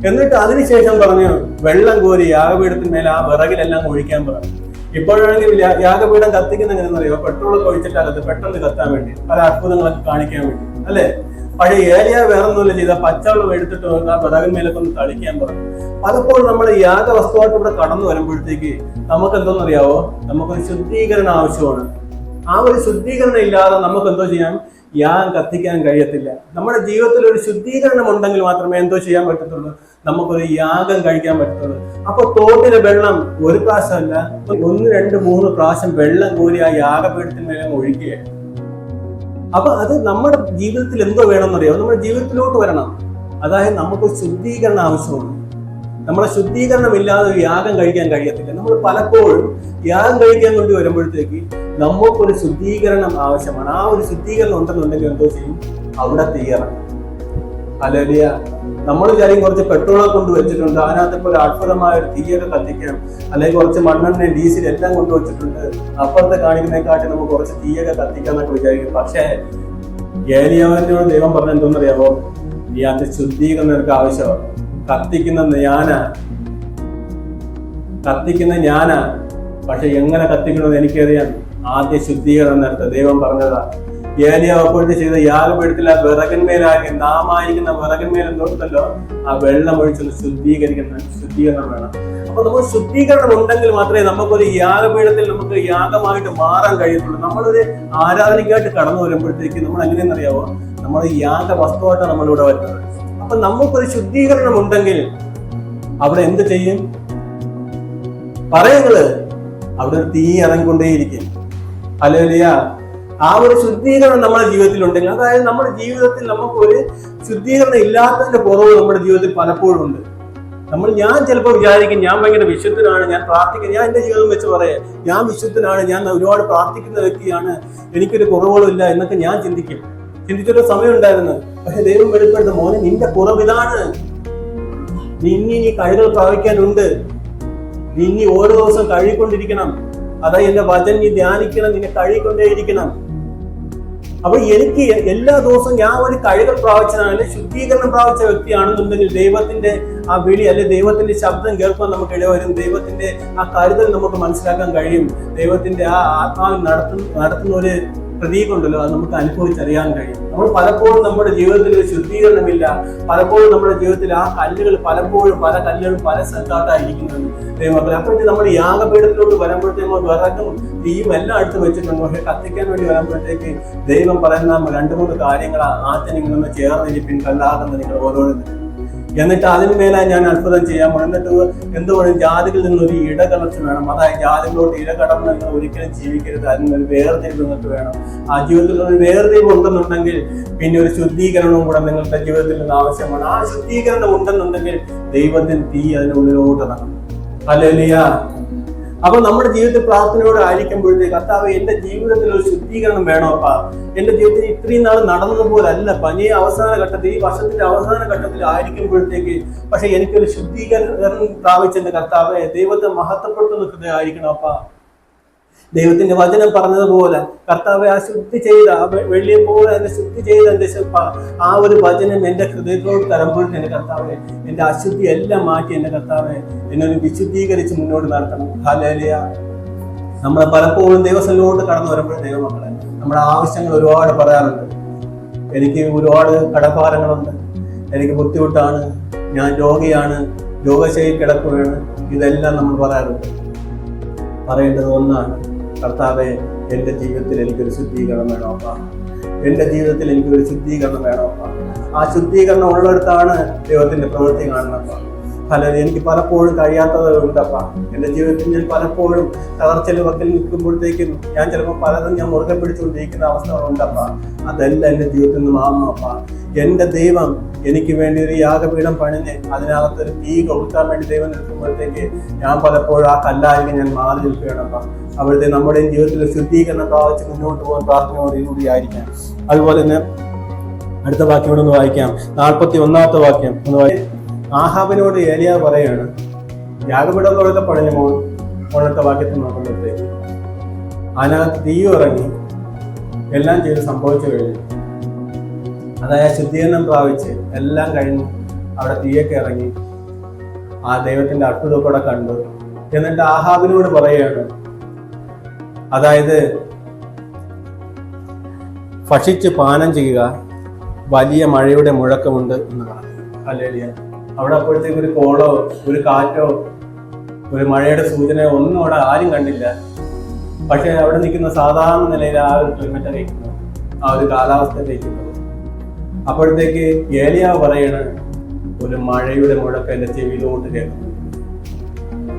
എന്നിട്ട് അതിനുശേഷം പറഞ്ഞു, വെള്ളം കോരി യാഗപീഠത്തിന്മേൽ ആ വിറകിലെല്ലാം ഒഴിക്കാൻ പറഞ്ഞു. ഇപ്പോഴാണെങ്കിൽ യാഗപീഠം കത്തിക്കുന്ന എങ്ങനെയെന്നറിയോ, പെട്രോളൊക്കെ ഒഴിച്ചിട്ടാകത്ത് പെട്ടെന്ന് കത്താൻ വേണ്ടി, പല അത്ഭുതങ്ങളൊക്കെ കാണിക്കാൻ വേണ്ടി, അല്ലേ? പക്ഷേ ഏലിയ വേറൊന്നുമില്ല ചെയ്ത, പച്ചവെള്ളം എടുത്തിട്ട് ആ വിറകിന്മേലൊക്കെ ഒന്ന് തളിക്കാൻ പറഞ്ഞു. പലപ്പോഴും നമ്മൾ യാഗവസ്തുവായിട്ട് ഇവിടെ കടന്നു വരുമ്പോഴത്തേക്ക് നമുക്ക് എന്തോന്നറിയാവോ, നമുക്കൊരു ശുദ്ധീകരണം ആവശ്യമാണ്. ആ ഒരു ശുദ്ധീകരണം ഇല്ലാതെ നമുക്ക് എന്തോ ചെയ്യാം, യാഗം കത്തിക്കാൻ കഴിയത്തില്ല. നമ്മുടെ ജീവിതത്തിൽ ഒരു ശുദ്ധീകരണം ഉണ്ടെങ്കിൽ മാത്രമേ എന്തോ ചെയ്യാൻ പറ്റത്തുള്ളൂ, നമുക്കൊരു യാഗം കഴിക്കാൻ പറ്റത്തുള്ളൂ. അപ്പൊ തോട്ടിലെ വെള്ളം ഒരു പ്രാവശ്യമല്ല, 1, 2, 3 പ്രാവശ്യം വെള്ളം കോരി ആ യാഗപീഠത്തിന്മേലെ ഒഴിക്കുകയാണ്. അപ്പൊ അത് നമ്മുടെ ജീവിതത്തിൽ എന്തോ വേണമെന്നറിയാം, നമ്മുടെ ജീവിതത്തിലോട്ട് വരണം. അതായത് നമുക്ക് ശുദ്ധീകരണം ആവശ്യമാണ്. നമ്മളെ ശുദ്ധീകരണം ഇല്ലാതെ ഒരു യാഗം കഴിക്കാൻ കഴിയത്തില്ല. നമ്മൾ പലപ്പോഴും യാഗം കഴിക്കാൻ വേണ്ടി വരുമ്പോഴത്തേക്ക് നമുക്കൊരു ശുദ്ധീകരണം ആവശ്യമാണ്. ആ ഒരു ശുദ്ധീകരണം ഉണ്ടെന്നുണ്ടെങ്കിൽ എന്തോ ചെയ്യും, അവിടെ തീയറണം. ഹല്ലേലൂയ. നമ്മൾ വിചാരിക്കും കുറച്ച് പെട്രോളൊക്കെ കൊണ്ട് വെച്ചിട്ടുണ്ട്, അതിനകത്ത് ഇപ്പോൾ ഒരു അത്ഭുതമായ ഒരു തീയൊക്കെ കത്തിക്കാം, അല്ലെങ്കിൽ കുറച്ച് മണ്ണെണ്ണ ഡീസൽ എല്ലാം കൊണ്ടുവച്ചിട്ടുണ്ട്, അപ്പുറത്തെ കാണിക്കുന്നതിനെക്കാട്ടി നമുക്ക് കുറച്ച് തീയൊക്കെ കത്തിക്കാന്നൊക്കെ വിചാരിക്കും. പക്ഷേ ഏലിയാവിനോട് ദൈവം പറഞ്ഞ എന്തോന്നറിയാമോ, ഈ അത് ശുദ്ധീകരണം നിനക്ക് ആവശ്യമാണ്. കത്തിക്കുന്ന ഞാനാ, പക്ഷെ എങ്ങനെ കത്തിക്കണമെന്ന് എനിക്കറിയാം. ആദ്യ ശുദ്ധീകരണം നടത്ത ദൈവം പറഞ്ഞതാ. ഏലിയാവ് അപ്പോഴത്തെ ചെയ്ത യാഗപീഠത്തിൽ ആ വിറകന്മേലാകെ നാമായിരിക്കുന്ന വിറകന്മേൽ എന്തോട്ടല്ലോ ആ വെള്ളം ഒഴിച്ചൊന്ന് ശുദ്ധീകരണം വേണം. അപ്പൊ നമുക്ക് ശുദ്ധീകരണം ഉണ്ടെങ്കിൽ മാത്രമേ നമുക്കൊരു യാഗപീഠത്തിൽ നമുക്ക് യാഗമായിട്ട് മാറാൻ കഴിയത്തുള്ളൂ. നമ്മളൊരു ആരാധനയ്ക്കായിട്ട് കടന്നു വരുമ്പോഴത്തേക്ക് നമ്മൾ എങ്ങനെയെന്നറിയാവോ, നമ്മൾ യാഗ വസ്തുവായിട്ടാണ് നമ്മളിവിടെ വരുന്നത്. അപ്പൊ നമുക്കൊരു ശുദ്ധീകരണം ഉണ്ടെങ്കിൽ അവിടെ എന്ത് ചെയ്യും പറയുന്നത്, അവിടെ ഒരു തീ ഇറങ്ങിക്കൊണ്ടേയിരിക്കും. ഹല്ലേലൂയ. ആ ഒരു ശുദ്ധീകരണം നമ്മുടെ ജീവിതത്തിൽ ഉണ്ടെങ്കിൽ, അതായത് നമ്മുടെ ജീവിതത്തിൽ നമുക്കൊരു ശുദ്ധീകരണം ഇല്ലാത്തതിന്റെ കുറവ് നമ്മുടെ ജീവിതത്തിൽ പലപ്പോഴും ഉണ്ട്. ഞാൻ ചിലപ്പോൾ വിചാരിക്കും ഞാൻ ഭയങ്കര വിശുദ്ധനാണ്, ഞാൻ പ്രാർത്ഥിക്കുന്നു, ഞാൻ എന്റെ ജീവിതം വെച്ച് പറയാം ഞാൻ വിശുദ്ധനാണ്, ഞാൻ ഒരുപാട് പ്രാർത്ഥിക്കുന്ന വ്യക്തിയാണ്, എനിക്കൊരു കുറവുകളും ഇല്ല എന്നൊക്കെ ഞാൻ ചിന്തിച്ചൊരു സമയം ഉണ്ടായിരുന്നു. പക്ഷെ ദൈവം വെളിപ്പെടുത്തുന്ന മോനെ നിന്റെ കുറവിതാണ്, നീ കഴിവുകൾ പ്രാപിക്കാനുണ്ട്, നീ ഓരോ ദിവസം കഴുകിക്കൊണ്ടിരിക്കണം, അതായത് എന്റെ വചനം നീ ധ്യാനിക്കണം, നിന്നെ കഴുകിക്കൊണ്ടേയിരിക്കണം. അപ്പൊ എനിക്ക് എല്ലാ ദിവസവും ഞാൻ ഒരു കഴിവുകൾ പ്രാപിച്ചതാണ്, ശുദ്ധീകരണം പ്രാപിച്ച വ്യക്തിയാണെന്നുണ്ടെങ്കിൽ ദൈവത്തിന്റെ ആ വിളി അല്ലെ ദൈവത്തിന്റെ ശബ്ദം കേൾക്കാൻ നമുക്ക് ഇടവരും, ദൈവത്തിന്റെ ആ കരുതൽ നമുക്ക് മനസ്സിലാക്കാൻ കഴിയും, ദൈവത്തിന്റെ ആ ആത്മാവിൽ നടത്തുന്ന ഒരു പ്രതീകമുണ്ടല്ലോ അത് നമുക്ക് അനുഭവിച്ചറിയാൻ കഴിയും. നമ്മൾ പലപ്പോഴും നമ്മുടെ ജീവിതത്തിൽ ഒരു ശുദ്ധീകരണമില്ല, പലപ്പോഴും നമ്മുടെ ജീവിതത്തിൽ ആ കല്ലുകൾ പല കല്ലുകളും പല സ്ഥലത്തായിട്ടായിരിക്കുന്നത് ദൈവമക്കളെ. അപ്പോഴത്തേക്ക് നമ്മുടെ യാഗപീഠത്തിലോട്ട് വരുമ്പോഴത്തേക്ക് വിറകും തീയും എല്ലാം അടുത്ത് വെച്ചിട്ടുണ്ട്. പക്ഷെ കത്തിക്കാൻ വേണ്ടി വരുമ്പോഴത്തേക്ക് ദൈവം പറയുന്ന 2-3 കാര്യങ്ങൾ ആദ്യം നിങ്ങളൊന്ന് ചേർന്നിരിപ്പിൻ കല്ലാകുന്ന നിങ്ങൾ ഓരോരുത്തരും, എന്നിട്ട് അതിന് മേലായി ഞാൻ അത്ഭുതം ചെയ്യാൻ പോകും. എന്നിട്ട് എന്തുകൊണ്ടും ജാതികളിൽ നിന്നൊരു ഇടകലർച്ച വേണം, അതായത് ജാതികളോട്ട് ഇടകടന്ന് നിങ്ങൾ ഒരിക്കലും ജീവിക്കരുത്, അതിനൊരു വേർതിരിവ് നിങ്ങൾക്ക് വേണം. ആ ജീവിതത്തിൽ ഒരു വേർതിരിവ് ഉണ്ടെന്നുണ്ടെങ്കിൽ പിന്നെ ഒരു ശുദ്ധീകരണവും കൂടെ നിങ്ങളുടെ ജീവിതത്തിൽ നിന്ന് ആവശ്യമാണ്. ആ ശുദ്ധീകരണം ഉണ്ടെന്നുണ്ടെങ്കിൽ ദൈവത്തിന് തീ അതിനുള്ളിലോട്ട് ഇറങ്ങും. ഹല്ലേലൂയ. അപ്പൊ നമ്മുടെ ജീവിതത്തിൽ പ്രാർത്ഥനയോട് ആയിരിക്കുമ്പോഴത്തേക്ക് കർത്താവേ എന്റെ ജീവിതത്തിൽ ഒരു ശുദ്ധീകരണം വേണോപ്പാ, എന്റെ ജീവിതത്തിൽ ഇത്രയും നാൾ നടന്നതുപോലെ അല്ല, ഈ അവസാന ഘട്ടത്തിൽ ഈ വർഷത്തിന്റെ അവസാന ഘട്ടത്തിൽ ആയിരിക്കുമ്പോഴത്തേക്ക് പക്ഷെ എനിക്കൊരു ശുദ്ധീകരണം പ്രാപിച്ചെന്റെ കർത്താവെ ദൈവത്തെ മഹത്വപ്പെടുത്തുന്ന ഹൃദയമായിരിക്കണം അപ്പാ. ദൈവത്തിന്റെ വചനം പറഞ്ഞതുപോലെ കർത്താവെ ആ ശുദ്ധി ചെയ്ത വെള്ളിയെ പോലെ എന്നെ ശുദ്ധി ചെയ്ത എന്റെ ആ ഒരു വചനം എന്റെ ഹൃദയത്തോട് തരുമ്പോഴത്തെ എന്റെ കർത്താവെ എന്റെ അശുദ്ധി എല്ലാം മാറ്റി എന്റെ കർത്താവെ എന്നെ വിശുദ്ധീകരിച്ച് മുന്നോട്ട് നടത്തണം. ഹല്ലേലൂയ. നമ്മളെ പലപ്പോഴും ദൈവസന്നിധിയിലോട്ട് കടന്നു വരുമ്പോൾ ദൈവമക്കളെ നമ്മുടെ ആവശ്യങ്ങൾ ഒരുപാട് പറയാറുണ്ട്. എനിക്ക് ഒരുപാട് കടഭാരങ്ങളുണ്ട്, എനിക്ക് ബുദ്ധിമുട്ടാണ്, ഞാൻ രോഗിയാണ്, രോഗശൈലി കിടക്കുകയാണ്, ഇതെല്ലാം നമ്മൾ പറയാറുണ്ട്. പറയേണ്ടത് ഒന്നാണ്, കർത്താവെ എൻ്റെ ജീവിതത്തിൽ എനിക്കൊരു ശുദ്ധീകരണം വേണോപ്പാ, എൻ്റെ ജീവിതത്തിൽ എനിക്കൊരു ശുദ്ധീകരണം വേണോപ്പാ. ആ ശുദ്ധീകരണം ഉള്ളിടത്താണ് ദൈവത്തിന്റെ പ്രവൃത്തി കാണുന്നപ്പാ. എനിക്ക് പലപ്പോഴും കഴിയാത്തത് ഉണ്ടപ്പാ. എൻ്റെ ജീവിതത്തിൽ ഞാൻ പലപ്പോഴും തകർച്ചയിൽ വക്കിൽ നിൽക്കുമ്പോഴത്തേക്കും ഞാൻ ചിലപ്പോൾ പലതും ഞാൻ മുറുകെ പിടിച്ചുകൊണ്ടിരിക്കുന്ന അവസ്ഥകളുണ്ടപ്പാ. അതെല്ലാം എൻ്റെ ജീവിതത്തിൽ നിന്ന് മാറണപ്പാ. എൻ്റെ ദൈവം എനിക്ക് വേണ്ടി ഒരു യാഗപീഠം പണിഞ്ഞ് അതിനകത്തൊരു തീ കൊടുക്കാൻ വേണ്ടി ദൈവം നിൽക്കുമ്പോഴത്തേക്ക് ഞാൻ പലപ്പോഴും ആ കല്ലായിരിക്കും ഞാൻ മാറി നിൽക്കുകയാണപ്പാ. അവിടുത്തെ നമ്മുടെ ജീവിതത്തിൽ ശുദ്ധീകരണം പ്രാപിച്ച് മുന്നോട്ട് പോകാൻ പ്രാർത്ഥനയോടുകൂടി ആയിരിക്കാം. അതുപോലെ തന്നെ അടുത്ത വാക്യം ഒന്ന് വായിക്കാം. 41-ാമത്തെ വാക്യം ഒന്ന് വായിക്കാം. ആഹാബിനോട് ഏലിയാവ് പറയാണ്, യാഗപീഠം കൊടുത്ത പണിഞ്ഞ മോളത്തെ വാക്യത്തിൽ നോക്കുമ്പോഴത്തേക്ക് അതിനകത്ത് തീയും ഇറങ്ങി എല്ലാം ചെയ്ത് സംഭവിച്ചു കഴിഞ്ഞു. അതായത് ശുദ്ധീകരണം പ്രാപിച്ച് എല്ലാം കഴിഞ്ഞു അവിടെ തീയൊക്കെ ഇറങ്ങി ആ ദൈവത്തിന്റെ അത്ഭുതമൊക്കെ കണ്ടു. എന്നിട്ട് ആഹാബിനോട് പറയുകയാണ്, അതായത് ഭക്ഷിച്ച് പാനം ചെയ്യുക, വലിയ മഴയുടെ മുഴക്കമുണ്ട് എന്ന് പറഞ്ഞു. ഹല്ലേലൂയ. അവിടെ അപ്പോഴത്തേക്ക് ഒരു കോളോ ഒരു കാറ്റോ ഒരു മഴയുടെ സൂചനയോ ഒന്നും അവിടെ ആരും കണ്ടില്ല. പക്ഷെ അവിടെ നിൽക്കുന്ന സാധാരണ നിലയിൽ ആ ഒരു ക്ലൈമറ്റ് അറിയിക്കുന്നു, ആ ഒരു കാലാവസ്ഥ അറിയിക്കുന്നത്. അപ്പോഴത്തേക്ക് ഏലിയാവ് പറയണ ഒരു മഴയുടെ മുഴക്കം എൻ്റെ ചെവിയിലോട്ട് കേൾക്കുന്നു.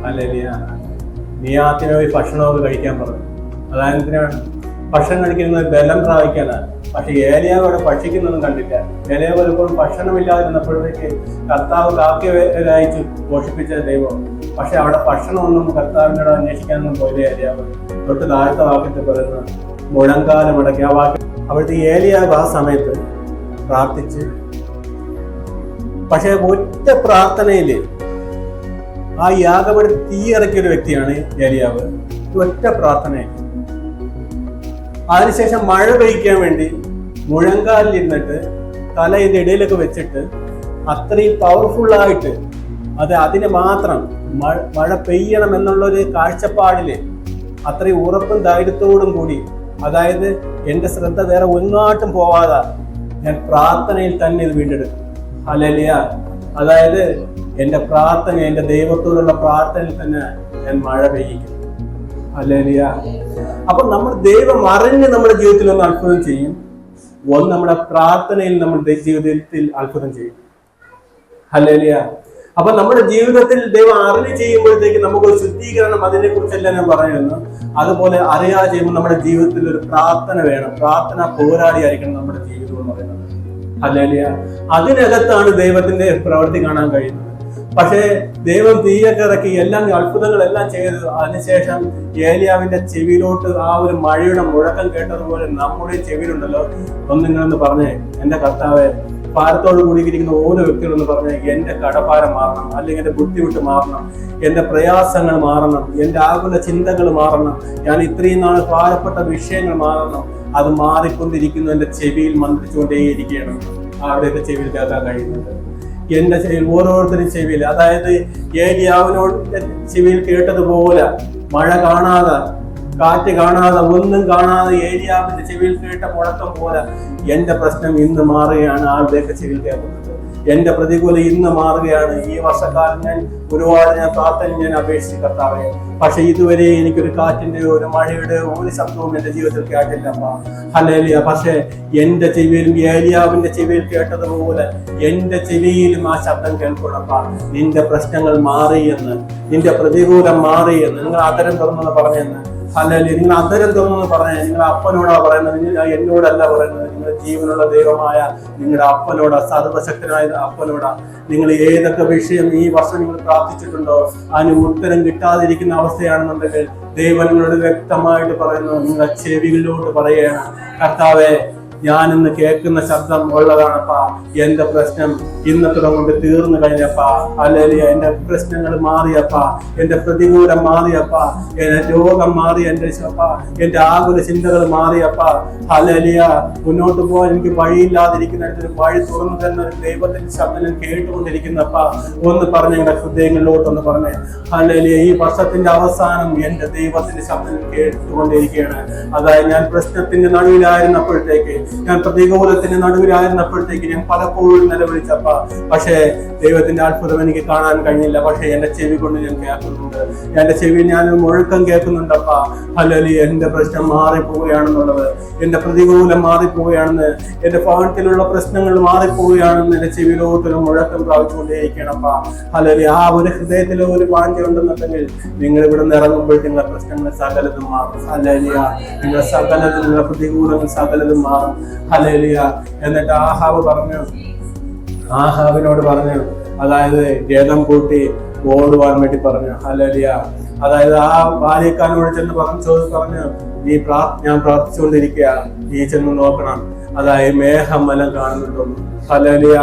ഹല്ലേലൂയ. നീ ആദ്യമേ പോയി ഭക്ഷണമൊക്കെ കഴിക്കാൻ പറഞ്ഞു. അതായത് എന്തിനാണ് ഭക്ഷണം കഴിക്കുന്നത്? ബലം പ്രാപിക്കാനാണ്. പക്ഷെ ഏലിയാവ് അവിടെ ഭക്ഷിക്കുന്നൊന്നും കണ്ടില്ല. ഏലിയാവ് പലപ്പോഴും ഭക്ഷണമില്ലാതിരുന്നപ്പോഴത്തേക്ക് കർത്താവ് കാക്കയച്ചു പോഷിപ്പിച്ച ദൈവം. പക്ഷെ അവിടെ ഭക്ഷണമൊന്നും കർത്താവിനോട് അന്വേഷിക്കാനൊന്നും പോയില്ല ഏലിയാവ്. തൊട്ട് താഴത്തെ വാക്യത്തിൽ പറയുന്ന മുഴങ്കാലം അടക്കി ആ വാക്യം. അവിടുത്തെ ഏലിയാവ് ആ സമയത്ത് പ്രാർത്ഥിച്ച്, പക്ഷെ ഒറ്റ പ്രാർത്ഥനയില് ആ യാഗപീഠത്തിൽ തീ ഇറക്കിയൊരു വ്യക്തിയാണ് ഏലിയാവ്. ഒറ്റ പ്രാർത്ഥനയിൽ അതിനുശേഷം മഴ പെയ്ക്കാൻ വേണ്ടി മുഴങ്കാലിലിരുന്നിട്ട് തലയുടെ ഇടയിലൊക്കെ വെച്ചിട്ട് അത്രയും പവർഫുള്ളായിട്ട് അതിനെ മാത്രം മഴ പെയ്യണം എന്നുള്ളൊരു കാഴ്ചപ്പാടില് അത്രയും ഉറപ്പും ധൈര്യത്തോടും കൂടി അതായത് എൻ്റെ ശ്രദ്ധ വേറെ ഒന്നാട്ടും പോവാതെ ഞാൻ പ്രാർത്ഥനയിൽ തന്നെ ഇത് വീണ്ടെടുക്കും. ഹല്ലേലൂയ. അതായത് എൻ്റെ പ്രാർത്ഥന, എൻ്റെ ദൈവത്തോടുള്ള പ്രാർത്ഥനയിൽ തന്നെ ഞാൻ മഴ പെയ്യിക്കും. ഹല്ലേലൂയ. അപ്പൊ നമ്മൾ ദൈവം അറിഞ്ഞ് നമ്മുടെ ജീവിതത്തിൽ ഒന്ന് അത്ഭുതം ചെയ്യും. ഒന്ന് നമ്മുടെ പ്രാർത്ഥനയിൽ നമ്മുടെ ജീവിതത്തിൽ അത്ഭുതം ചെയ്യും. ഹല്ലേലൂയ. അപ്പൊ നമ്മുടെ ജീവിതത്തിൽ ദൈവം അറിഞ്ഞ് ചെയ്യുമ്പോഴത്തേക്ക് നമുക്കൊരു ശുദ്ധീകരണം, അതിനെ കുറിച്ചെല്ലാം ഞാൻ പറയുന്നു. അതുപോലെ അറിയാതെ ചെയ്യുമ്പോൾ നമ്മുടെ ജീവിതത്തിൽ ഒരു പ്രാർത്ഥന വേണം. പ്രാർത്ഥന പോരാടിയായിരിക്കണം നമ്മുടെ ജീവിതം എന്ന് പറയുന്നത്. ഹല്ലേലൂയ. അതിനകത്താണ് ദൈവത്തിന്റെ പ്രവൃത്തി കാണാൻ കഴിയുന്നത്. പക്ഷേ ദൈവം തീയൊക്കെ ഇറക്കി എല്ലാം അത്ഭുതങ്ങളെല്ലാം ചെയ്തു. അതിനുശേഷം ഏലിയാവിന്റെ ചെവിയിലോട്ട് ആ ഒരു മഴയുടെ മുഴക്കം കേട്ടതുപോലെ നമ്മുടെ ചെവിയിലുണ്ടല്ലോ, ഒന്നിങ്ങനെന്ന് പറഞ്ഞേ, എന്റെ കർത്താവേ, ഭാരത്തോട് കൂടിയിരിക്കുന്ന ഓരോ വ്യക്തികളെന്ന് പറഞ്ഞ് എന്റെ കടഭാരം മാറണം, അല്ലെങ്കിൽ എന്റെ ബുദ്ധിമുട്ട് മാറണം, എന്റെ പ്രയാസങ്ങൾ മാറണം, എന്റെ ആകുല ചിന്തകൾ മാറണം, ഞാൻ ഇത്രയും നാൾ ഭാരപ്പെട്ട വിഷയങ്ങൾ മാറണം. അത് മാറിക്കൊണ്ടിരിക്കുന്നു. എന്റെ ചെവിയിൽ മന്ത്രിച്ചുകൊണ്ടേയിരിക്കുകയാണ്. അവിടെയൊക്കെ ചെവിയിൽ കേൾക്കാൻ കഴിയുന്നുണ്ട്. എന്റെ ചെവിയിൽ, ഓരോരുത്തരും ചെവിയിൽ, അതായത് ഏലിയാവിനോട് ചെവിയിൽ കേട്ടതുപോലെ മഴ കാണാതെ, കാറ്റ് കാണാതെ, ഒന്നും കാണാതെ ഏലിയാവിന്റെ ചെവിയിൽ കേട്ട മുഴക്കം പോലെ എന്റെ പ്രശ്നം ഇന്ന് മാറുകയാണ്. ആരുടെയൊക്കെ ചെവിയിൽ കേൾക്കുന്നത് എന്റെ പ്രതികൂലം ഇന്ന് മാറുകയാണ്. ഈ വർഷക്കാലം ഞാൻ ഒരുപാട് പ്രാർത്ഥന അപേക്ഷിച്ച് കർത്താവേ, പക്ഷെ ഇതുവരെ എനിക്കൊരു കാറ്റിന്റെ, ഒരു മഴയുടെ ഒരു ശബ്ദവും എന്റെ ജീവിതത്തിൽ കേട്ടില്ലപ്പാ. ഹല്ലേലൂയ. പക്ഷെ എന്റെ ചെവിയിലും ഏലിയാവിന്റെ ചെവിയിൽ കേട്ടതുപോലെ എന്റെ ചെവിയിലും ആ ശബ്ദം കേൾക്കണപ്പാ. നിന്റെ പ്രശ്നങ്ങൾ മാറിയെന്ന്, നിന്റെ പ്രതികൂലം മാറിയെന്ന് നിങ്ങൾ അതരം തുറന്നെന്ന് പറഞ്ഞെന്ന്. ഹല്ലേലൂയ. നിങ്ങൾ അതരം തുറന്നെന്ന് പറഞ്ഞ നിങ്ങളുടെ അപ്പനോടാ പറയുന്നത്, നിങ്ങൾ എന്നോടല്ല പറയുന്നത്. നിങ്ങളുടെ ജീവനുള്ള ദൈവമായ നിങ്ങളുടെ അപ്പനോടാ, സർവശക്തനായ അപ്പനോടാ. നിങ്ങൾ ഏതൊക്കെ വിഷയം ഈ വർഷം നിങ്ങൾ പ്രാർത്ഥിച്ചിട്ടുണ്ടോ അതിന് ഉത്തരം കിട്ടാതിരിക്കുന്ന അവസ്ഥയാണെന്നുണ്ടെങ്കിൽ ദൈവം നിങ്ങളോട് വ്യക്തമായിട്ട് പറയുന്നു, നിങ്ങളുടെ ചെവികളിലോട്ട് പറയുകയാണ്, കർത്താവേ, ഞാനിന്ന് കേൾക്കുന്ന ശബ്ദം ഉള്ളതാണപ്പാ. എന്റെ പ്രശ്നം ഇന്നത്തെ കൊണ്ട് തീർന്നു കഴിഞ്ഞപ്പാ. ഹല്ലേലൂയ. എന്റെ പ്രശ്നങ്ങൾ മാറിയപ്പാ, എന്റെ പ്രതികൂലം മാറിയപ്പാ, എന്റെ രോഗം മാറി, എന്റെ ആകുല ചിന്തകൾ മാറിയപ്പാ. ഹല്ലേലൂയ. മുന്നോട്ട് പോകാൻ എനിക്ക് വഴിയില്ലാതിരിക്കുന്നിടത്തൊരു വഴി തുറന്നു തരുന്ന ദൈവത്തിന്റെ ശബ്ദം കേട്ടുകൊണ്ടിരിക്കുന്നപ്പാ. ഒന്ന് പറഞ്ഞ് നിങ്ങളുടെ ഹൃദയങ്ങളിലോട്ടൊന്ന് പറഞ്ഞേ. ഹല്ലേലൂയ. ഈ വർഷത്തിന്റെ അവസാനം എന്റെ ദൈവത്തിന്റെ ശബ്ദം കേട്ടുകൊണ്ടിരിക്കുകയാണ്. അതായത് ഞാൻ പ്രശ്നത്തിന്റെ നടുവിലായിരുന്നപ്പോഴത്തേക്ക്, ഞാൻ പ്രതികൂലത്തിന്റെ നടുവിലായിരുന്നപ്പോഴത്തേക്ക് ഞാൻ പലപ്പോഴും നിലവിളിച്ചപ്പ, പക്ഷേ ദൈവത്തിന്റെ അത്ഭുതം എനിക്ക് കാണാൻ കഴിഞ്ഞില്ല. പക്ഷെ എന്റെ ചെവി കൊണ്ട് ഞാൻ കേൾക്കുന്നുണ്ട്. എന്റെ ചെവി ഞാൻ മുഴക്കം കേൾക്കുന്നുണ്ടപ്പ. ഹല്ലേലൂയ. എന്റെ പ്രശ്നം മാറിപ്പോവുകയാണെന്നുള്ളത്, എന്റെ പ്രതികൂലം മാറിപ്പോവുകയാണെന്ന്, എന്റെ ഭവനത്തിലുള്ള പ്രശ്നങ്ങൾ മാറിപ്പോവുകയാണെന്ന് എന്റെ ചെവിയിലോട്ടൊരു മുഴക്കം പ്രാപിച്ചുകൊണ്ടേയിരിക്കണപ്പ. ഹല്ലേലൂയ. ആ ഒരു ഹൃദയത്തിൽ ഒരു വാഞ്ച ഉണ്ടെന്നുണ്ടെങ്കിൽ നിങ്ങൾ ഇവിടെ നിന്ന് ഇറങ്ങുമ്പോൾ നിങ്ങളുടെ പ്രശ്നങ്ങൾ സകലതും മാറും. ഹല്ലേലൂയ. നിങ്ങളുടെ സകലതും, നിങ്ങളുടെ പ്രതികൂലങ്ങൾ സകലതും മാറും. ഹല്ലേലൂയ. എന്നിട്ട് ആഹാബിനോട് പറഞ്ഞു, അതായത് രഥം കൂട്ടി ഓടുവാൻ വേണ്ടി പറഞ്ഞു. ഹല്ലേലൂയ. അതായത് ആ ബാല്യക്കാരനോട് ചെന്ന് പറഞ്ഞു, ഞാൻ പ്രാർത്ഥിച്ചുകൊണ്ടിരിക്കുക, നീ ചെന്ന് നോക്കണം, അതായത് മേഘം എല്ലാം കാണുന്നുണ്ടോന്ന്. ഹല്ലേലൂയ.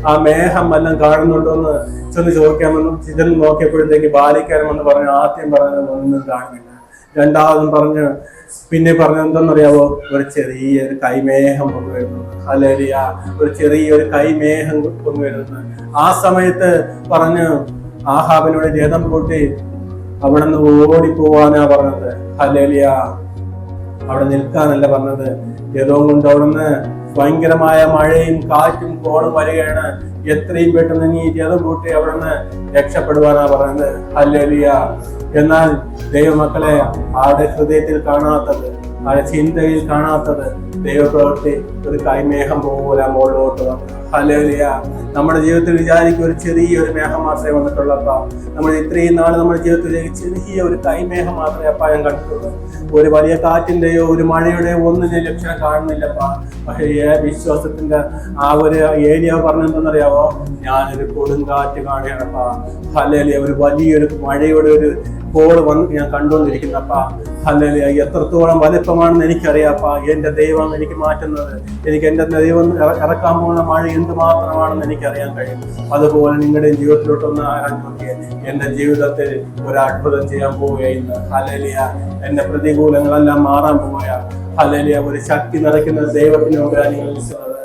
ആ മേഘം എല്ലാം കാണുന്നുണ്ടോന്ന് ചെന്ന് ചോദിക്കാമെന്നും ചെന്ന് നോക്കിയപ്പോഴത്തേക്ക് ബാല്യക്കാരൻ വന്ന് പറഞ്ഞു, ആദ്യം പറഞ്ഞത് ഒന്നും കാണുന്നില്ല. രണ്ടാമതും പിന്നെ പറഞ്ഞു എന്തെന്നറിയാവോ, ഒരു ചെറിയൊരു കൈമേഘം പൊങ്ങുവരുന്നു. ഹല്ലേലൂയ. ഒരു ചെറിയൊരു കൈമേഘം പൊങ്ങുവരുന്നു. ആ സമയത്ത് പറഞ്ഞു ആഹാബിനോട് രഥം കൂട്ടി അവിടെ നിന്ന് ഓടിപ്പോവാനാ പറഞ്ഞത്. ഹല്ലേലൂയ. അവിടെ നിൽക്കാനല്ല പറഞ്ഞത്. രഥവും കൊണ്ട് അവിടെ നിന്ന് ഭയങ്കരമായ മഴയും കാറ്റും കോളും വരികയാണ്. എത്രയും പെട്ടെന്ന് നീ രഥം കൂട്ടി അവിടെ നിന്ന് രക്ഷപ്പെടുവാനാ പറയുന്നത്. ഹല്ലേലൂയ. എന്നാൽ ദൈവമക്കളെ, ആരുടെ ഹൃദയത്തിൽ കാണാത്തത്, ആരുടെ ചിന്തയിൽ കാണാത്തത് ദൈവപ്രവൃത്തി ഒരു കൈമേഘം പോലെ മുകളിലോട്ട് വന്നു. ഹല്ലേലൂയ. നമ്മുടെ ജീവിതത്തിൽ വിചാരിക്കും ഒരു ചെറിയൊരു മേഘം മാത്രമേ വന്നിട്ടുള്ളപ്പാ. നമ്മൾ ഇത്രയും നാൾ നമ്മുടെ ജീവിതത്തിലേക്ക് ചെറിയ ഒരു കൈമേഘം മാത്രമേ അപ്പാ ഞാൻ കണ്ടിട്ടുള്ളൂ. ഒരു വലിയ കാറ്റിന്റെയോ ഒരു മഴയുടെയോ ഒന്നും ഞാൻ ലക്ഷണം കാണുന്നില്ലപ്പാ. പക്ഷേ വിശ്വാസത്തിന്റെ ആ ഒരു ഏരിയ പറഞ്ഞെന്തെന്നറിയാവോ, ഞാനൊരു കൊടുങ്കാറ്റ് കാണുകയാണപ്പാ. ഹല്ലേലൂയ. ഒരു വലിയൊരു മഴയുടെ ഒരു കോള് വന്ന് ഞാൻ കണ്ടുകൊണ്ടിരിക്കുന്നപ്പാ. ഹല്ലേലൂയ. എത്രത്തോളം വലിപ്പമാണെന്ന് എനിക്കറിയാപ്പാ. എന്റെ ദൈവം എനിക്ക് മാറ്റുന്നത്, എനിക്ക് എന്റെ ദൈവം ഇറക്കാൻ പോകുന്ന മഴ എന്തുമാത്രമാണെന്ന് എനിക്കറിയാൻ കഴിയും. അതുപോലെ നിങ്ങളുടെ ജീവിതത്തിലോട്ടൊന്ന് ആരാഞ്ഞു നോക്കിയേ. എന്റെ ജീവിതത്തിൽ ഒരു അത്ഭുതം ചെയ്യാൻ പോവുകയെന്ന്. ഹല്ലേലൂയ. എന്റെ പ്രതികൂലങ്ങളെല്ലാം മാറാൻ പോവുക. ഹല്ലേലൂയ. ഒരു ശക്തി നിറയ്ക്കുന്ന ദൈവത്തിന് മുമ്പിലാണ് നിങ്ങൾ നിൽക്കുന്നത്.